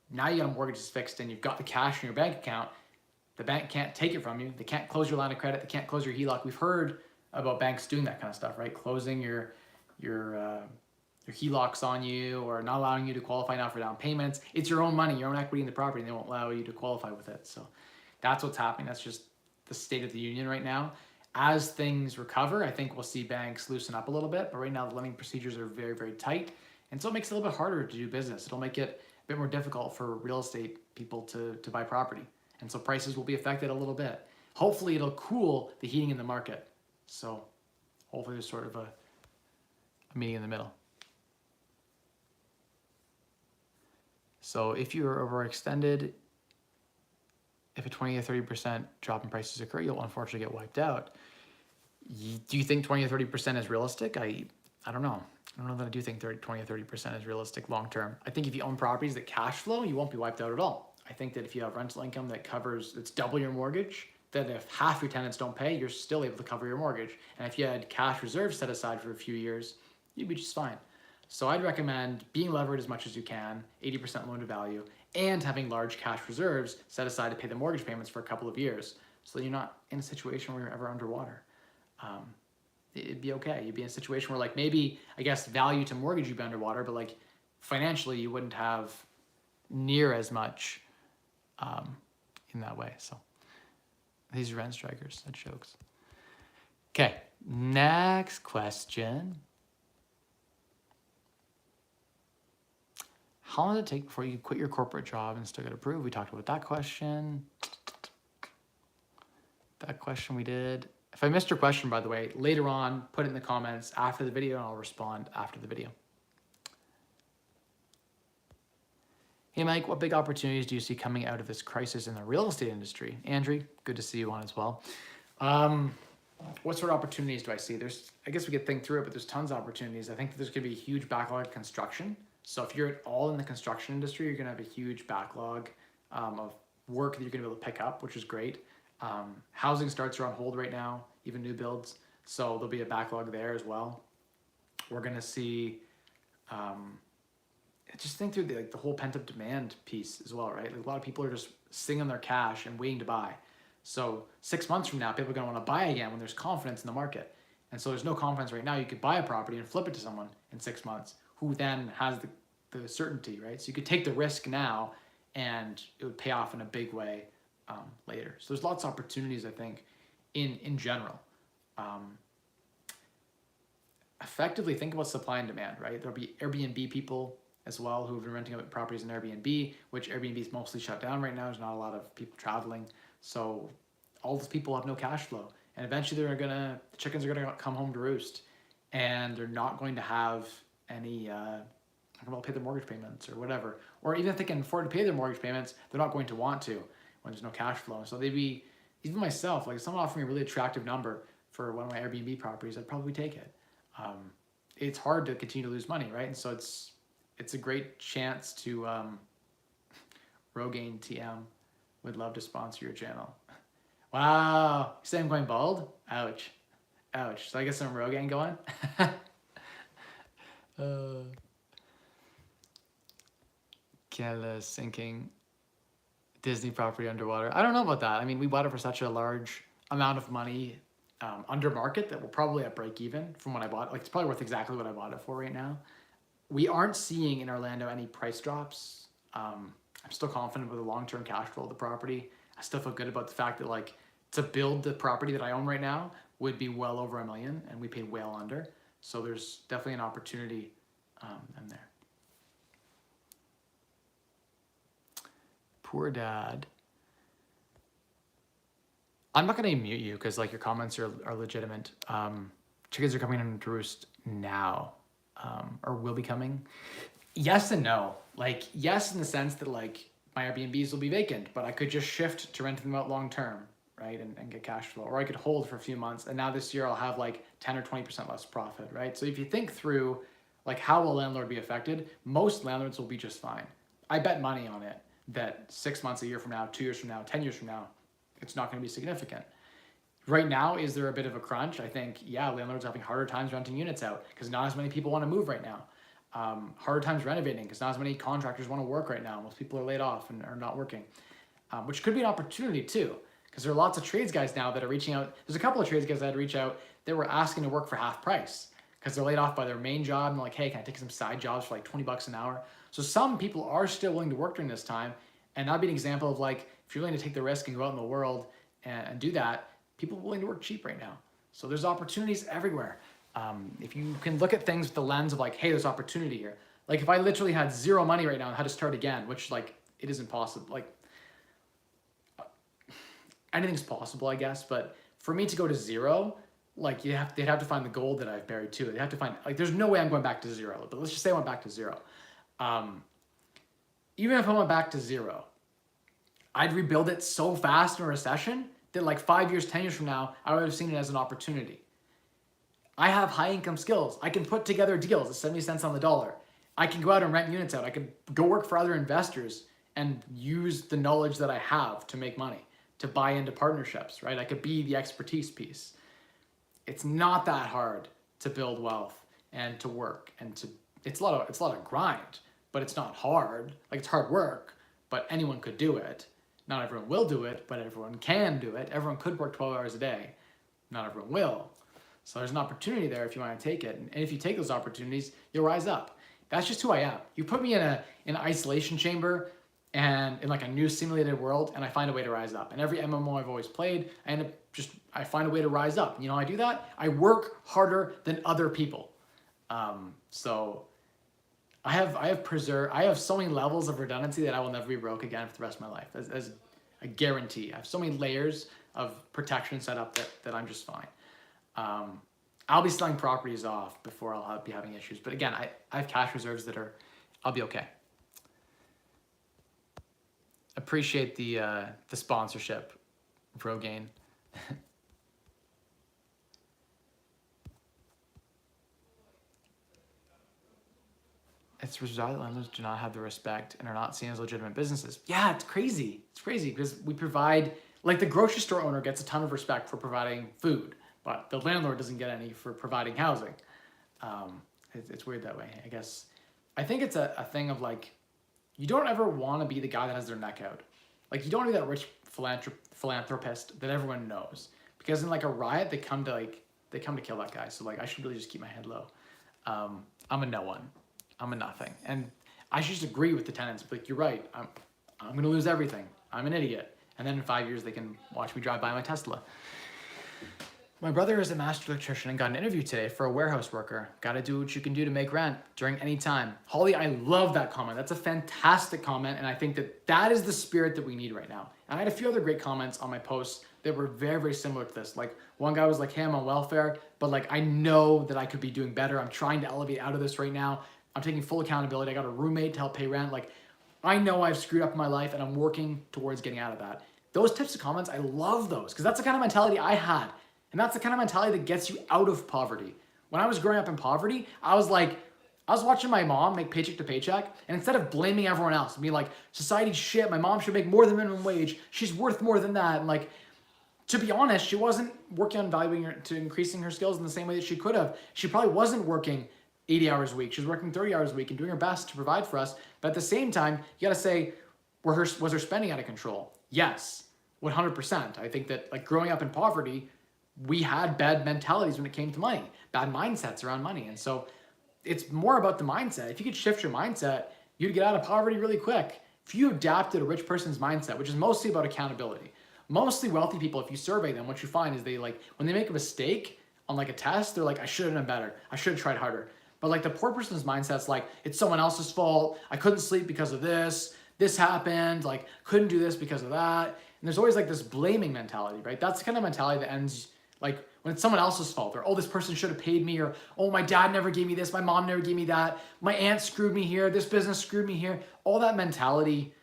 now you got a mortgage that's fixed and you've got the cash in your bank account. The bank can't take it from you. They can't close your line of credit. They can't close your HELOC. We've heard about banks doing that kind of stuff, right? Closing your HELOCs on you or not allowing you to qualify now for down payments. It's your own money, your own equity in the property, and they won't allow you to qualify with it. So that's what's happening. That's just the state of the union right now. As things recover, I think we'll see banks loosen up a little bit, but right now the lending procedures are very, very tight. And so it makes it a little bit harder to do business. It'll make it a bit more difficult for real estate people to buy property. And so prices will be affected a little bit. Hopefully it'll cool the heating in the market. So hopefully there's sort of a meeting in the middle. So if you're overextended, if a 20 or 30% drop in prices occur, you'll unfortunately get wiped out. Do you think 20 or 30% is realistic? I don't know. I don't know that I do think 20 or 30% is realistic long term. I think if you own properties that cash flow, you won't be wiped out at all. I think that if you have rental income that covers, it's double your mortgage, that if half your tenants don't pay, you're still able to cover your mortgage. And if you had cash reserves set aside for a few years, you'd be just fine. So I'd recommend being levered as much as you can, 80% loan to value, and having large cash reserves set aside to pay the mortgage payments for a couple of years so that you're not in a situation where you're ever underwater. It'd be okay. You'd be in a situation where like maybe, I guess, value to mortgage you'd be underwater, but like financially you wouldn't have near as much in that way. So these are rent strikers, that jokes. Okay, next question. How long does it take before you quit your corporate job and still get approved? We talked about that question. That question we did. If I missed your question, by the way, later on, put it in the comments after the video and I'll respond after the video. Hey, Mike, what big opportunities do you see coming out of this crisis in the real estate industry? Andrew, good to see you on as well. What sort of opportunities do I see? I guess we could think through it, but there's tons of opportunities. I think that there's going to be a huge backlog of construction. So if you're at all in the construction industry, you're going to have a huge backlog of work that you're going to be able to pick up, which is great. Housing starts are on hold right now, even new builds. So there'll be a backlog there as well. We're going to see, just think through the whole pent-up demand piece as well, right? Like a lot of people are just sitting on their cash and waiting to buy. So 6 months from now, people are going to want to buy again when there's confidence in the market. And so there's no confidence right now. You could buy a property and flip it to someone in 6 months who then has the certainty, right? So you could take the risk now and it would pay off in a big way later. So there's lots of opportunities, I think, in general. Effectively, think about supply and demand, right? There'll be Airbnb people as well who have been renting out properties in Airbnb, which Airbnb is mostly shut down right now. There's not a lot of people traveling. So all those people have no cash flow. And eventually the chickens are gonna come home to roost and they're not going to have any, pay their mortgage payments or whatever. Or even if they can afford to pay their mortgage payments, they're not going to want to when there's no cash flow. So even myself, like if someone offered me a really attractive number for one of my Airbnb properties, I'd probably take it. It's hard to continue to lose money, right? And so it's a great chance to, Rogaine TM would love to sponsor your channel. Wow, you say I'm going bald? Ouch. Ouch. So I guess I'm Rogaine going? Canada sinking Disney property underwater. I don't know about that. I mean, we bought it for such a large amount of money under market that we're probably at break even from when I bought it. Like it's probably worth exactly what I bought it for right now. We aren't seeing in Orlando any price drops. I'm still confident with the long-term cash flow of the property. I still feel good about the fact that like to build the property that I own right now would be well over $1 million and we paid well under. So there's definitely an opportunity in there. poor dad. I'm not going to mute you because like your comments are legitimate. Chickens are coming in to roost now, or will be coming. Yes and no. Like yes, in the sense that like my Airbnbs will be vacant, but I could just shift to renting them out long term, right, and get cash flow, or I could hold for a few months, and now this year I'll have like 10 or 20% less profit, right? So if you think through like how will a landlord be affected, most landlords will be just fine. I bet money on it that 6 months, a year from now, 2 years from now, 10 years from now, it's not going to be significant. Right now, is there a bit of a crunch? I think, yeah, landlords are having harder times renting units out because not as many people want to move right now. Harder times renovating because not as many contractors want to work right now. Most people are laid off and are not working, which could be an opportunity too, because there are lots of trades guys now that are reaching out. There's a couple of trades guys that reach out that were asking to work for half price because they're laid off by their main job and they're like, hey, can I take some side jobs for like 20 bucks an hour? So some people are still willing to work during this time, and that'd be an example of like, if you're willing to take the risk and go out in the world and do that, people are willing to work cheap right now. So there's opportunities everywhere. If you can look at things with the lens of like, hey, there's opportunity here. Like if I literally had zero money right now and had to start again, which like, it isn't possible. Like anything's possible, I guess. But for me to go to zero, like they'd have to find the gold that I've buried too. They'd have to find, like, there's no way I'm going back to zero, but let's just say I went back to zero. Even if I went back to zero, I'd rebuild it so fast in a recession that like 5 years, 10 years from now, I would have seen it as an opportunity. I have high income skills. I can put together deals at 70 cents on the dollar. I can go out and rent units out. I could go work for other investors and use the knowledge that I have to make money, to buy into partnerships, right? I could be the expertise piece. It's not that hard to build wealth and to work and to, it's a lot of grind, but it's not hard. Like it's hard work, but anyone could do it. Not everyone will do it, but everyone can do it. Everyone could work 12 hours a day. Not everyone will. So there's an opportunity there if you want to take it. And if you take those opportunities, you'll rise up. That's just who I am. You put me in an isolation chamber and in like a new simulated world, and I find a way to rise up. And every MMO I've always played, I find a way to rise up. You know how I do that? I work harder than other people. So I have so many levels of redundancy that I will never be broke again for the rest of my life. As a guarantee. I have so many layers of protection set up that I'm just fine. I'll be selling properties off before I'll be having issues. But again, I have cash reserves I'll be okay. Appreciate the sponsorship, Rogaine. It's bizarre that landlords do not have the respect and are not seen as legitimate businesses. Yeah, it's crazy. It's crazy because we provide, like the grocery store owner gets a ton of respect for providing food, but the landlord doesn't get any for providing housing. It's weird that way, I guess. I think it's a thing of like, you don't ever want to be the guy that has their neck out. Like you don't want to be that rich philanthropist that everyone knows, because in like a riot, they come to kill that guy. So like, I should really just keep my head low. I'm a no one. I'm a nothing. And I should just agree with the tenants. Like, you're right. I'm going to lose everything. I'm an idiot. And then in 5 years, they can watch me drive by my Tesla. My brother is a master electrician and got an interview today for a warehouse worker. Got to do what you can do to make rent during any time. Holly, I love that comment. That's a fantastic comment. And I think that is the spirit that we need right now. And I had a few other great comments on my posts that were very, very similar to this. Like one guy was like, hey, I'm on welfare, but like, I know that I could be doing better. I'm trying to elevate out of this right now. I'm taking full accountability. I got a roommate to help pay rent. Like, I know I've screwed up in my life and I'm working towards getting out of that. Those types of comments, I love those because that's the kind of mentality I had. And that's the kind of mentality that gets you out of poverty. When I was growing up in poverty, I was watching my mom make paycheck to paycheck, and instead of blaming everyone else and being like, society's shit, my mom should make more than minimum wage, she's worth more than that. And like, to be honest, she wasn't working on increasing her skills in the same way that she could have. She probably wasn't working 80 hours a week. She was working 30 hours a week and doing her best to provide for us. But at the same time, you gotta say, was her spending out of control? Yes, 100%. I think that like growing up in poverty, we had bad mentalities when it came to money, bad mindsets around money. And so it's more about the mindset. If you could shift your mindset, you'd get out of poverty really quick. If you adapted a rich person's mindset, which is mostly about accountability, mostly wealthy people, if you survey them, what you find is they like, when they make a mistake on like a test, they're like, I should have done better. I should have tried harder. But like the poor person's mindset's like, it's someone else's fault. I couldn't sleep because of this. this happened, like couldn't do this because of that. And there's always like this blaming mentality, right? That's the kind of mentality that ends like when it's someone else's fault, or, oh, this person should have paid me, or, oh, my dad never gave me this, my mom never gave me that, my aunt screwed me here, this business screwed me here. All that mentality,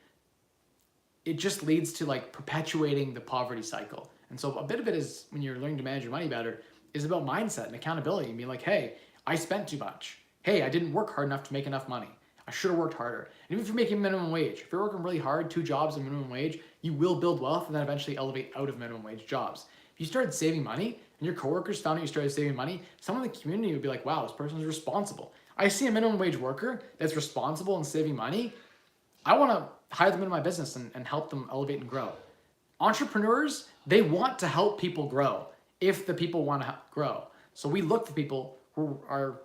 it just leads to like perpetuating the poverty cycle. And so a bit of it is, when you're learning to manage your money better, is about mindset and accountability and being like, hey, I spent too much. Hey, I didn't work hard enough to make enough money. I should have worked harder. And even if you're making minimum wage, if you're working really hard, 2 jobs and minimum wage, you will build wealth and then eventually elevate out of minimum wage jobs. If you started saving money and your coworkers found out you started saving money, someone in the community would be like, wow, this person is responsible. I see a minimum wage worker that's responsible and saving money. I want to hire them into my business and help them elevate and grow. Entrepreneurs, they want to help people grow if the people want to grow. So we look for people who are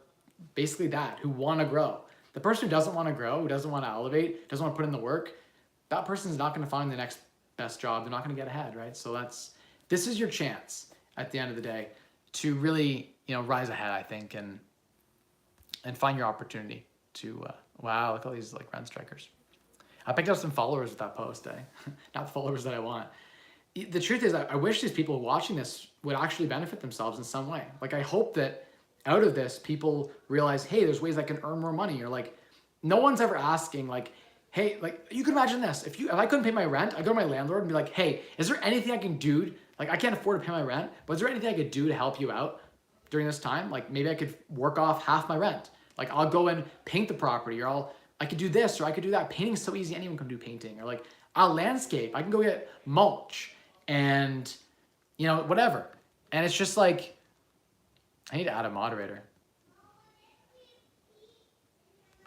basically that, who want to grow. The person who doesn't want to grow, who doesn't want to elevate, doesn't want to put in the work, that person's not going to find the next best job. They're not going to get ahead, right? So this is your chance at the end of the day to really, rise ahead, I think, and find your opportunity to, wow, look at all these like rent strikers. I picked up some followers with that post, not the followers that I want. The truth is, I wish these people watching this would actually benefit themselves in some way. Like, I hope that out of this, people realize, hey, there's ways I can earn more money. Or like, no one's ever asking like, hey, like, you can imagine this. If I couldn't pay my rent, I go to my landlord and be like, hey, is there anything I can do? Like, I can't afford to pay my rent, but is there anything I could do to help you out during this time? Like, maybe I could work off half my rent. Like, I'll go and paint the property, or I could do this, or I could do that. Painting's so easy, anyone can do painting. Or like, I'll landscape. I can go get mulch and, whatever. And it's just like, I need to add a moderator.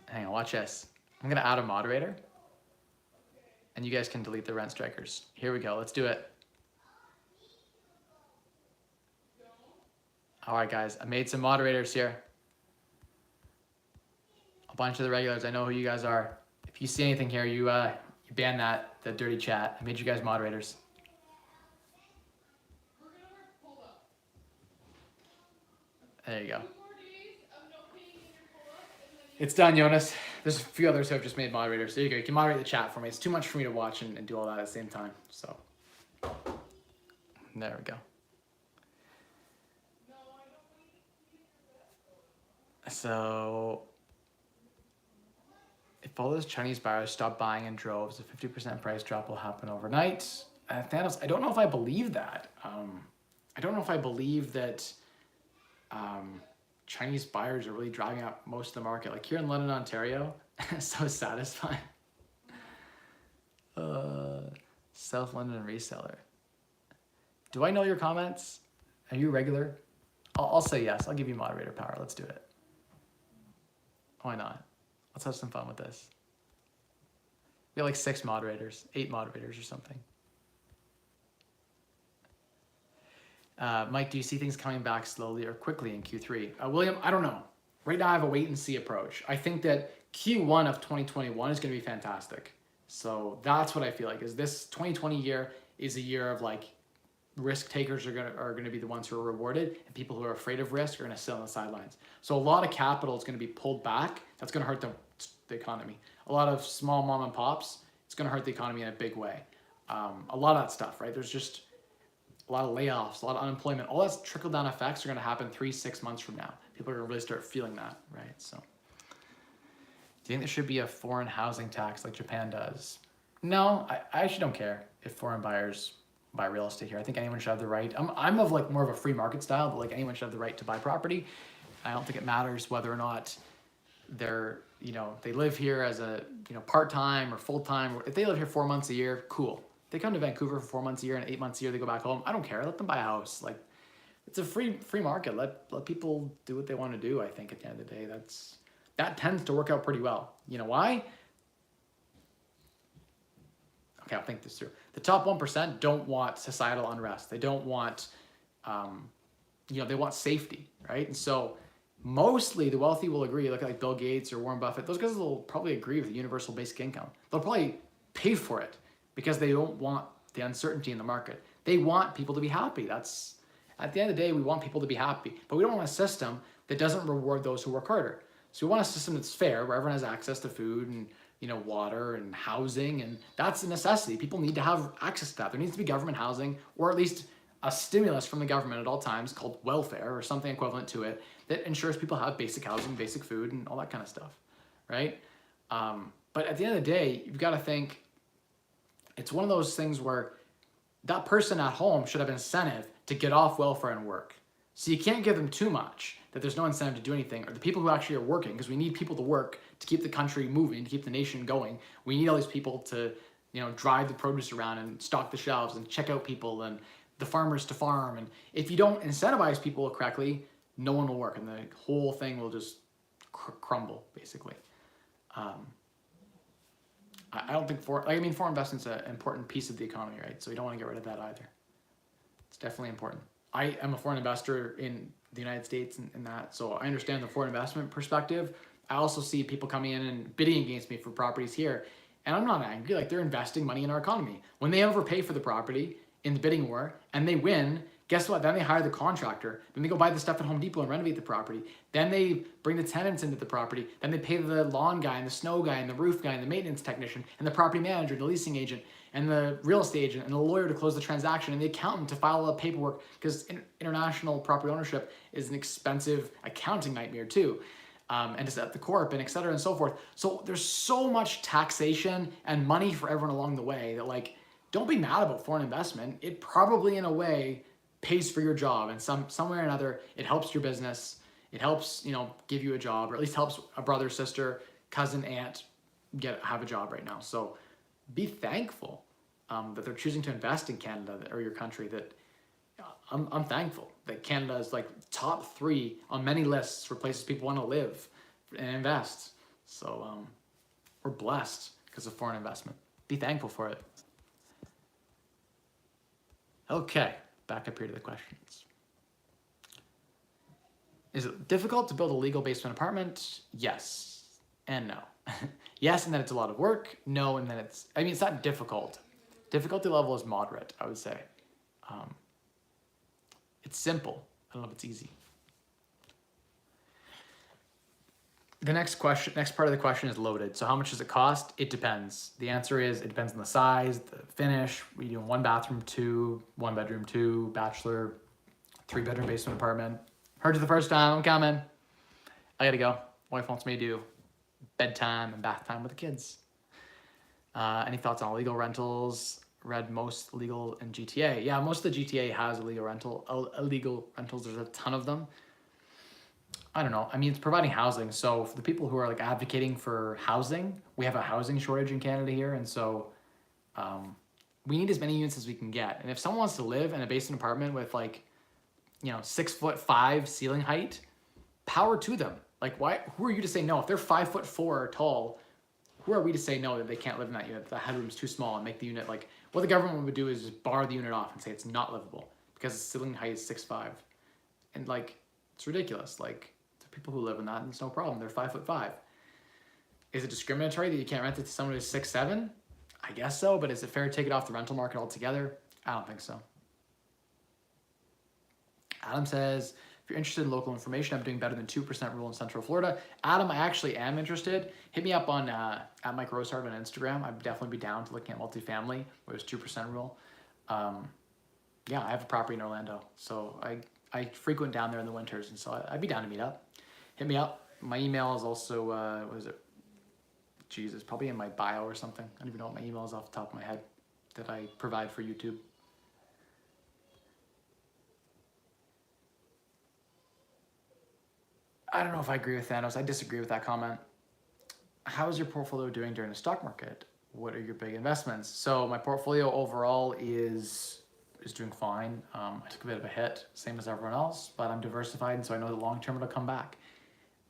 Hang on, watch this. I'm gonna add a moderator and you guys can delete the rent strikers. Here we go, let's do it. All right, guys, I made some moderators here. A bunch of the regulars, I know who you guys are. If you see anything here, you ban the dirty chat. I made you guys moderators. There you go. It's done, Jonas. There's a few others who have just made moderators. There you go. You can moderate the chat for me. It's too much for me to watch and do all that at the same time. So, there we go. So, if all those Chinese buyers stop buying in droves, a 50% price drop will happen overnight. Thanos, I don't know if I believe that. I don't know if I believe that Chinese buyers are really driving up most of the market. Like here in London, Ontario, so satisfying. South London reseller. Do I know your comments? Are you regular? I'll say yes. I'll give you moderator power. Let's do it. Why not? Let's have some fun with this. We got like 6 moderators, 8 moderators or something. Mike, do you see things coming back slowly or quickly in Q3? William, I don't know. Right now I have a wait and see approach. I think that Q1 of 2021 is going to be fantastic. So that's what I feel like is this 2020 year is a year of like risk takers are going to be the ones who are rewarded, and people who are afraid of risk are going to sit on the sidelines. So a lot of capital is going to be pulled back. That's going to hurt the economy. A lot of small mom and pops, it's going to hurt the economy in a big way. A lot of that stuff, right? There's just a lot of layoffs, a lot of unemployment. All that's trickle down effects are going to happen 3-6 months from now. People are going to really start feeling that, right? So, do you think there should be a foreign housing tax like Japan does? No, I actually don't care if foreign buyers buy real estate here. I think anyone should have the right. I'm of like more of a free market style, but like anyone should have the right to buy property. I don't think it matters whether or not they're, they live here as a, part-time or full-time. If they live here 4 months a year, cool. They come to Vancouver for 4 months a year and 8 months a year, they go back home. I don't care. Let them buy a house. Like, it's a free market. Let people do what they want to do. I think at the end of the day, that tends to work out pretty well. You know why? Okay, I'll think this through. The top 1% don't want societal unrest. They don't want, they want safety, right? And so mostly the wealthy will agree. Look at like Bill Gates or Warren Buffett. Those guys will probably agree with the universal basic income. They'll probably pay for it because they don't want the uncertainty in the market. They want people to be happy. That's, at the end of the day, we want people to be happy, but we don't want a system that doesn't reward those who work harder. So we want a system that's fair, where everyone has access to food and water and housing, and that's a necessity. People need to have access to that. There needs to be government housing, or at least a stimulus from the government at all times called welfare or something equivalent to it that ensures people have basic housing, basic food, and all that kind of stuff, right? But at the end of the day, you've got to think it's one of those things where that person at home should have incentive to get off welfare and work. So you can't give them too much that there's no incentive to do anything, or the people who actually are working, because we need people to work to keep the country moving, to keep the nation going. We need all these people to, drive the produce around and stock the shelves and check out people and the farmers to farm. And if you don't incentivize people correctly, no one will work, and the whole thing will just crumble, basically. I don't think foreign investment's an important piece of the economy, right? So you don't want to get rid of that either. It's definitely important. I am a foreign investor in the United States and that, so I understand the foreign investment perspective. I also see people coming in and bidding against me for properties here, and I'm not angry. Like, they're investing money in our economy. When they overpay for the property in the bidding war and they win, guess what? Then they hire the contractor. Then they go buy the stuff at Home Depot and renovate the property. Then they bring the tenants into the property. Then they pay the lawn guy and the snow guy and the roof guy and the maintenance technician and the property manager, the leasing agent, and the real estate agent and the lawyer to close the transaction and the accountant to file all the paperwork, because international property ownership is an expensive accounting nightmare too. And to set up the corp and et cetera and so forth. So there's so much taxation and money for everyone along the way that, like, don't be mad about foreign investment. It probably in a way pays for your job, and some way or another it helps your business. It helps, give you a job, or at least helps a brother, sister, cousin, aunt have a job right now. So be thankful that they're choosing to invest in Canada or your country. That I'm thankful that Canada is like top 3 on many lists for places people want to live and invest. So we're blessed because of foreign investment. Be thankful for it. Okay, back up here to the questions. Is it difficult to build a legal basement apartment? Yes and no. Yes, and then it's a lot of work. No, and then it's not difficult. Difficulty level is moderate, I would say. It's simple. I don't know if it's easy. The next part of the question is loaded. So how much does it cost? It depends. The answer is it depends on the size, the finish. We do 1 bathroom, 2, 1 bedroom, 2, bachelor, 3 bedroom basement apartment. Heard you the first time, I'm coming. I gotta go. Wife wants me to do bedtime and bath time with the kids. Any thoughts on illegal rentals? Read most legal in GTA. Yeah, most of the GTA has illegal rentals. There's a ton of them. I don't know. It's providing housing. So for the people who are like advocating for housing, we have a housing shortage in Canada here. And so we need as many units as we can get. And if someone wants to live in a basement apartment with 6'5" ceiling height, power to them. Like, who are you to say no? If they're 5'4" tall, who are we to say no that they can't live in that unit? The headroom's too small, and make the unit what the government would do is just bar the unit off and say it's not livable because the ceiling height is 6'5", and it's ridiculous. The people who live in that, it's no problem. They're 5'5". Is it discriminatory that you can't rent it to someone who's 6'7"? I guess so, but is it fair to take it off the rental market altogether? I don't think so. Adam says, if you're interested in local information, I'm doing better than 2% rule in Central Florida. Adam, I actually am interested. Hit me up on at Mike Rosehart on Instagram. I'd definitely be down to looking at multifamily, where it's 2% rule. Yeah, I have a property in Orlando, so I frequent down there in the winters, and so I'd be down to meet up. Hit me up. My email is also, what is it? Jeez, it's probably in my bio or something. I don't even know what my email is off the top of my head that I provide for YouTube. I don't know if I agree with Thanos. I disagree with that comment. How is your portfolio doing during the stock market? What are your big investments? So my portfolio overall is doing fine. I took a bit of a hit, same as everyone else, but I'm diversified, and so I know that long term it'll come back.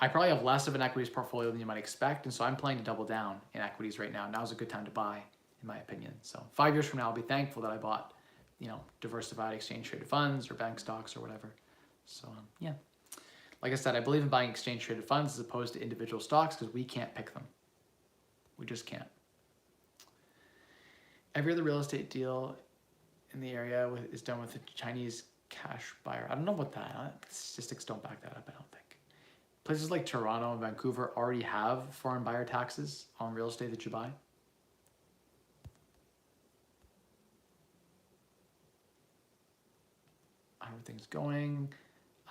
I probably have less of an equities portfolio than you might expect, and so I'm planning to double down in equities right now. Now's a good time to buy, in my opinion. So 5 years from now, I'll be thankful that I bought, diversified exchange traded funds or bank stocks or whatever. So yeah. Like I said, I believe in buying exchange traded funds as opposed to individual stocks because we can't pick them. We just can't. Every other real estate deal in the area is done with a Chinese cash buyer. I don't know about that. Statistics don't back that up, I don't think. places like Toronto and Vancouver already have foreign buyer taxes on real estate that you buy? How are things going?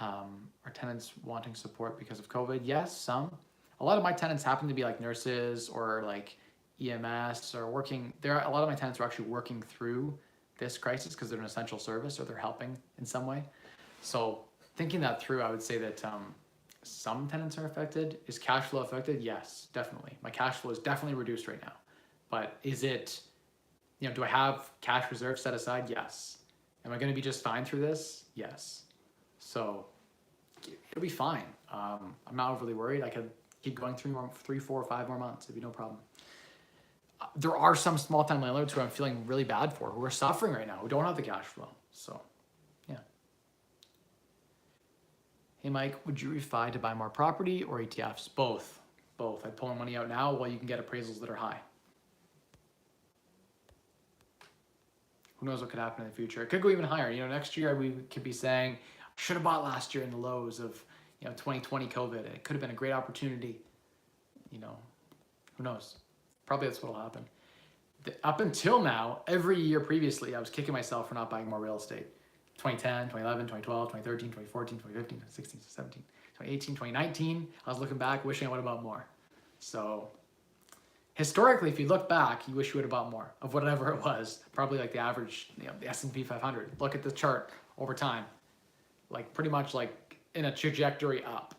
Are tenants wanting support because of COVID? Yes, some. A lot of my tenants happen to be like nurses or like EMS or working. A lot of my tenants are actually working through this crisis because they're an essential service or they're helping in some way. So thinking that through, I would say that some tenants are affected. Is cash flow affected? Yes, definitely. My cash flow is definitely reduced right now. But is it, do I have cash reserves set aside? Yes. Am I going to be just fine through this? Yes. So it'll be fine. I'm not overly worried. I could keep going 3, 4, 5 more months. It'd be no problem. There are some small time landlords who I'm feeling really bad for, who are suffering right now, who don't have the cash flow. So, yeah. Hey, Mike, would you refi to buy more property or ETFs? Both. Both. I'd pull money out now while you can get appraisals that are high. Who knows what could happen in the future? It could go even higher. Next year we could be saying, should have bought last year in the lows of 2020 COVID. It could have been a great opportunity. Who knows? Probably that's what will happen. Up until now, every year previously, I was kicking myself for not buying more real estate. 2010, 2011, 2012, 2013, 2014, 2015, 2016, 2017, 2018, 2019. I was looking back, wishing I would have bought more. So historically, if you look back, you wish you would have bought more of whatever it was. Probably like the average, the S&P 500. Look at the chart over time. Like pretty much like in a trajectory up.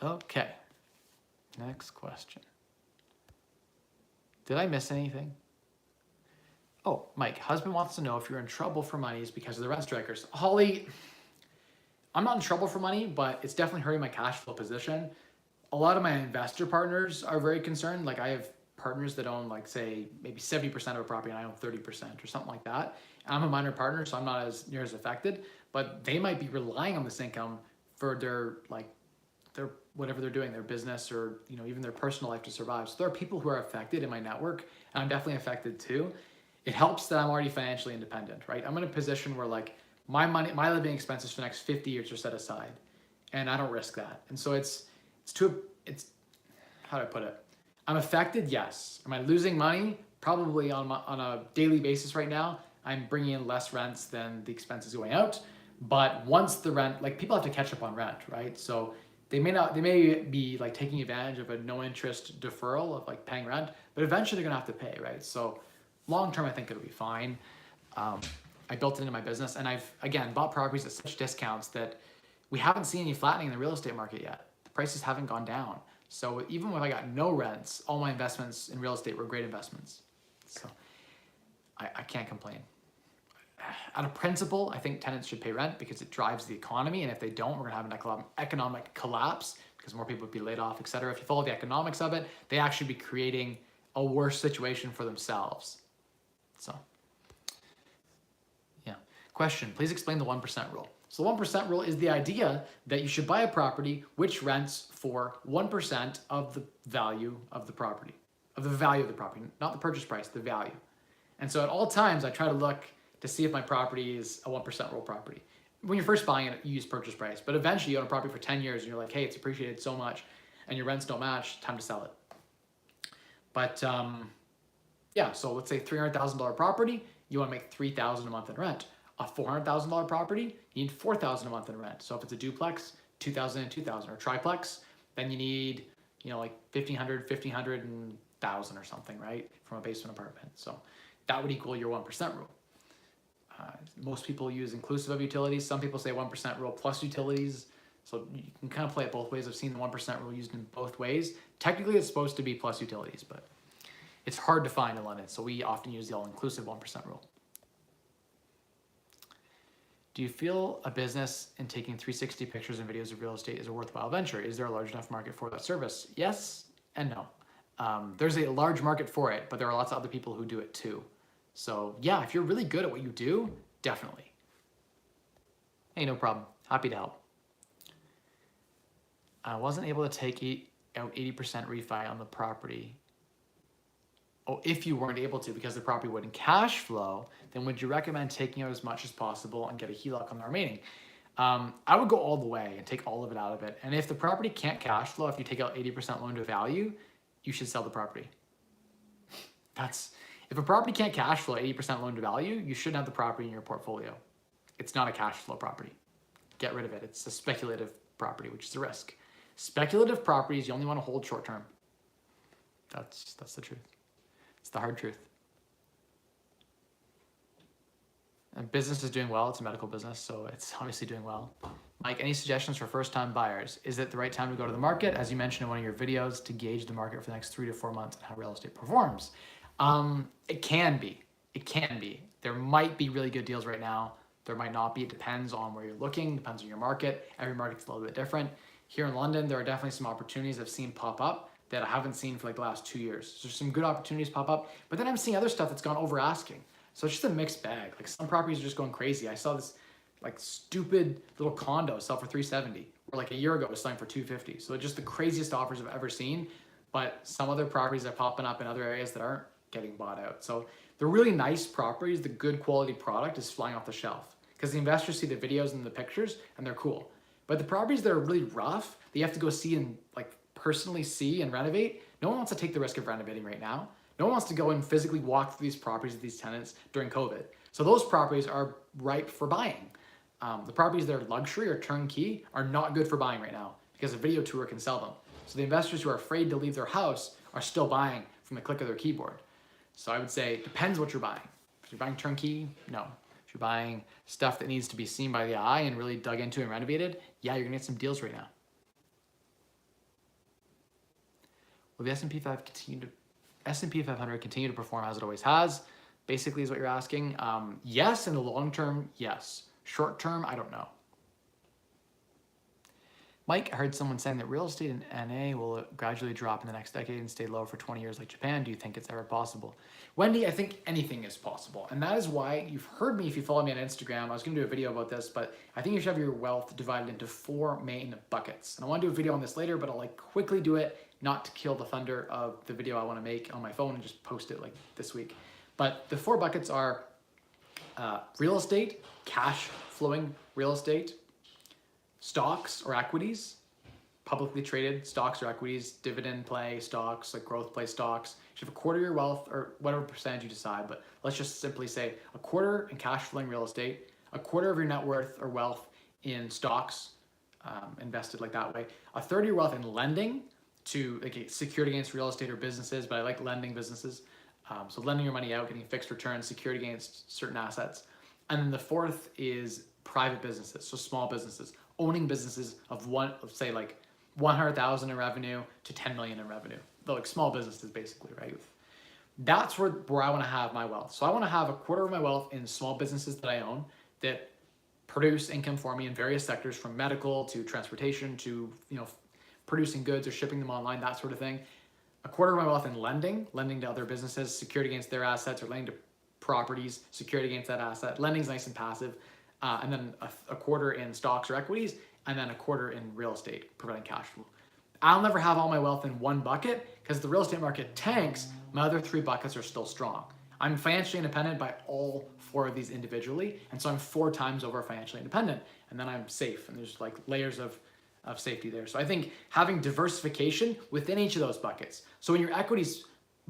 Okay. Next question. Did I miss anything? Oh, Mike, husband wants to know if you're in trouble for money is because of the rent strikers. Holly, I'm not in trouble for money, but it's definitely hurting my cash flow position. A lot of my investor partners are very concerned. Like I have partners that own like say maybe 70% of a property and I own 30% or something like that. And I'm a minor partner, so I'm not as near as affected, but they might be relying on this income for their whatever they're doing, their business or even their personal life to survive. So there are people who are affected in my network, and I'm definitely affected too. It helps that I'm already financially independent, right? I'm in a position where like my living expenses for the next 50 years are set aside, and I don't risk that. And so it's how do I put it? I'm affected, yes. Am I losing money? Probably on a daily basis right now. I'm bringing in less rents than the expenses going out. But once the rent, like people have to catch up on rent, right? So they may be like taking advantage of a no interest deferral of like paying rent, but eventually they're gonna have to pay, right? So long term, I think it'll be fine. I built it into my business, and I've again bought properties at such discounts that we haven't seen any flattening in the real estate market yet. The prices haven't gone down. So even when I got no rents, all my investments in real estate were great investments. So I can't complain. Out of principle, I think tenants should pay rent because it drives the economy, and if they don't, we're gonna have an economic collapse because more people would be laid off, etc. If you follow the economics of it, they actually be creating a worse situation for themselves. So, yeah. Question, please explain the 1% rule. So the 1% rule is the idea that you should buy a property which rents for 1% of the value of the property, not the purchase price, the value. And so at all times, I try to look to see if my property is a 1% rule property. When you're first buying it, you use purchase price, but eventually you own a property for 10 years and you're like, hey, it's appreciated so much and your rents don't match, time to sell it. But yeah, so let's say $300,000 property, you wanna make $3,000 a month in rent. A $400,000 property, you need $4,000 a month in rent. So if it's a duplex, $2,000 and $2,000, or triplex, then you need, like $1,500, $1,500 and $1,000 or something, right? From a basement apartment. So that would equal your 1% rule. Most people use inclusive of utilities. Some people say 1% rule plus utilities. So you can kind of play it both ways. I've seen the 1% rule used in both ways. Technically, it's supposed to be plus utilities, but it's hard to find in London. So we often use the all-inclusive 1% rule. Do you feel a business in taking 360 pictures and videos of real estate is a worthwhile venture? Is there a large enough market for that service? Yes and no. There's a large market for it, but there are lots of other people who do it too. So yeah, if you're really good at what you do, definitely. Hey, no problem. Happy to help. I wasn't able to take out 80% refi on the property. Oh, if you weren't able to because the property wouldn't cash flow, then would you recommend taking out as much as possible and get a HELOC on the remaining? I would go all the way and take all of it out of it. And if the property can't cash flow, if you take out 80% loan to value, you should sell the property. If a property can't cash flow 80% loan to value, you shouldn't have the property in your portfolio. It's not a cash flow property. Get rid of it. It's a speculative property, which is a risk. Speculative properties, you only want to hold short term. That's the truth. It's the hard truth. And business is doing well. It's a medical business, so it's obviously doing well. Mike, any suggestions for first-time buyers? Is it the right time to go to the market, as you mentioned in one of your videos, to gauge the market for the next 3 to 4 months and how real estate performs? It can be. It can be. There might be really good deals right now. There might not be. It depends on where you're looking, depends on your market. Every market's a little bit different. Here in London, there are definitely some opportunities I've seen pop up that I haven't seen for like the last 2 years. So there's some good opportunities pop up, but then I'm seeing other stuff that's gone over asking. So it's just a mixed bag. Like some properties are just going crazy. I saw this like stupid little condo sell for $370, or like a year ago it was selling for $250. So it's just the craziest offers I've ever seen. But some other properties are popping up in other areas that aren't getting bought out. So the really nice properties, the good quality product is flying off the shelf because the investors see the videos and the pictures and they're cool. But the properties that are really rough, that you have to go see and like personally see and renovate, no one wants to take the risk of renovating right now. No one wants to go and physically walk through these properties with these tenants during COVID. So those properties are ripe for buying. The properties that are luxury or turnkey are not good for buying right now because a video tour can sell them. So the investors who are afraid to leave their house are still buying from the click of their keyboard. So I would say it depends what you're buying. If you're buying turnkey, no. If you're buying stuff that needs to be seen by the eye and really dug into and renovated, yeah, you're gonna get some deals right now. Will the S&P 500 continue to perform as it always has? Basically is what you're asking. Yes, in the long term, yes. Short term, I don't know. Mike, I heard someone saying that real estate in NA will gradually drop in the next decade and stay low for 20 years like Japan. Do you think it's ever possible? Wendy, I think anything is possible. And that is why you've heard me, if you follow me on Instagram, I was gonna do a video about this, but I think you should have your wealth divided into 4 main buckets. And I wanna do a video on this later, but I'll like quickly do it, not to kill the thunder of the video I wanna make on my phone and just post it like this week. But the 4 buckets are real estate, cash flowing real estate, stocks or equities, publicly traded stocks or equities, dividend play stocks, like growth play stocks. You should have a quarter of your wealth or whatever percentage you decide, but let's just simply say a quarter in cash flowing real estate, a quarter of your net worth or wealth in stocks, invested like that way, a third of your wealth in lending to like secured against real estate or businesses, but I like lending businesses. So lending your money out, getting fixed returns, secured against certain assets. And then the fourth is private businesses, so small businesses, owning businesses of say like 100,000 in revenue to 10 million in revenue. They're like small businesses basically, right? That's where I want to have my wealth. So I want to have a quarter of my wealth in small businesses that I own that produce income for me in various sectors, from medical to transportation to, you know, producing goods or shipping them online, that sort of thing. A quarter of my wealth in lending to other businesses, secured against their assets, or lending to properties, secured against that asset. Lending's nice and passive. And then a quarter in stocks or equities, and then a quarter in real estate, providing cash flow. I'll never have all my wealth in one bucket because the real estate market tanks. My other 3 buckets are still strong. I'm financially independent by all 4 of these individually, and so I'm 4 times over financially independent, and then I'm safe, and there's like layers of safety there. So I think having diversification within each of those buckets. So in your equities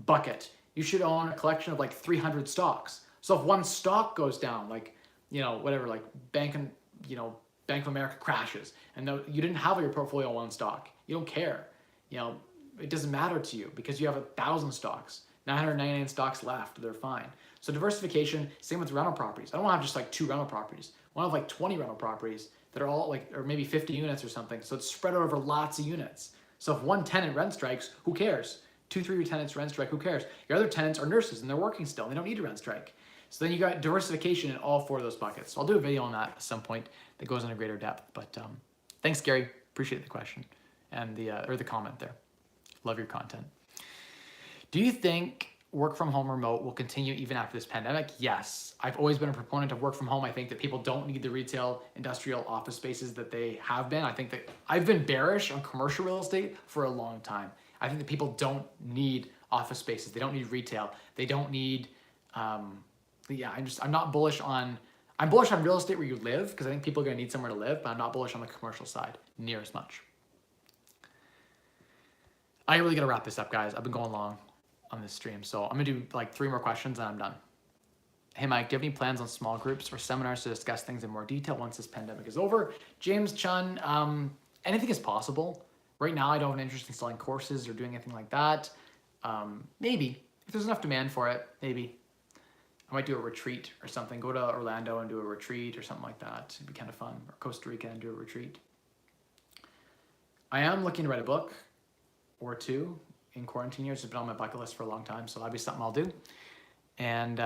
bucket, you should own a collection of like 300 stocks. So if one stock goes down, like, you know, whatever, like Bank of America crashes, and you didn't have your portfolio on one stock, you don't care. You know, it doesn't matter to you because you have 1,000 stocks, 999 stocks left, they're fine. So diversification, same with rental properties. I don't want to have just like 2 rental properties. I want to have like 20 rental properties that are all like, or maybe 50 units or something. So it's spread out over lots of units. So if one tenant rent strikes, who cares? 2, 3 tenants rent strike, who cares? Your other tenants are nurses and they're working still. They don't need a rent strike. So then you got diversification in all 4 of those buckets. So I'll do a video on that at some point that goes into greater depth. But thanks, Gary. Appreciate the question and the comment there. Love your content. Do you think work from home remote will continue even after this pandemic? Yes. I've always been a proponent of work from home. I think that people don't need the retail, industrial office spaces that they have been. I think that I've been bearish on commercial real estate for a long time. I think that people don't need office spaces. They don't need retail. They don't need, I'm not bullish on I'm bullish on real estate where you live because I think people are going to need somewhere to live, but I'm not bullish on the commercial side near as much. I really got to wrap this up, guys. I've been going long on this stream, so I'm going to do like 3 more questions and I'm done. Hey, Mike, do you have any plans on small groups or seminars to discuss things in more detail once this pandemic is over? James Chun, anything is possible. Right now, I don't have an interest in selling courses or doing anything like that. Maybe, if there's enough demand for it, maybe. I might do a retreat or something. Go to Orlando and do a retreat or something like that. It'd be kind of fun. Or Costa Rica and do a retreat. I am looking to write a book or 2 in quarantine years. It's been on my bucket list for a long time, so that'll be something I'll do. And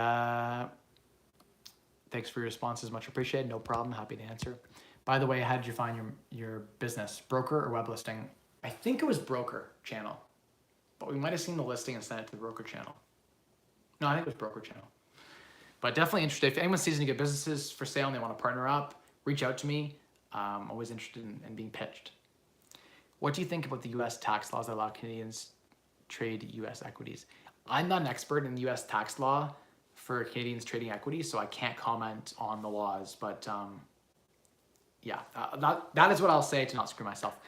thanks for your responses. Much appreciated. No problem. Happy to answer. By the way, how did you find your business? Broker or web listing? I think it was broker channel, but we might have seen the listing and sent it to the broker channel. No, I think it was broker channel. But definitely interested. If anyone sees any good businesses for sale and they want to partner up, reach out to me. I'm always interested in being pitched. What do you think about the U.S. tax laws that allow Canadians trade U.S. equities? I'm not an expert in the U.S. tax law for Canadians trading equities, so I can't comment on the laws. But yeah, that is what I'll say to not screw myself.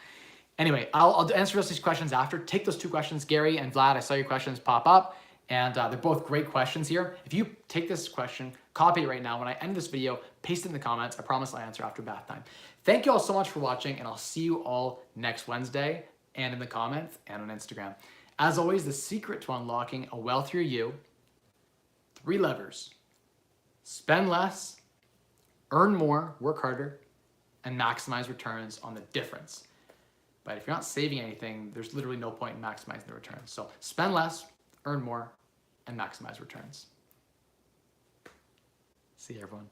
Anyway, I'll answer those questions after. Take those 2 questions, Gary and Vlad. I saw your questions pop up. And they're both great questions here. If you take this question, copy it right now. When I end this video, paste it in the comments. I promise I'll answer after bath time. Thank you all so much for watching, and I'll see you all next Wednesday and in the comments and on Instagram. As always, the secret to unlocking a wealthier you, 3 levers: spend less, earn more, work harder, and maximize returns on the difference. But if you're not saving anything, there's literally no point in maximizing the returns. So spend less, earn more, and maximize returns. See you, everyone.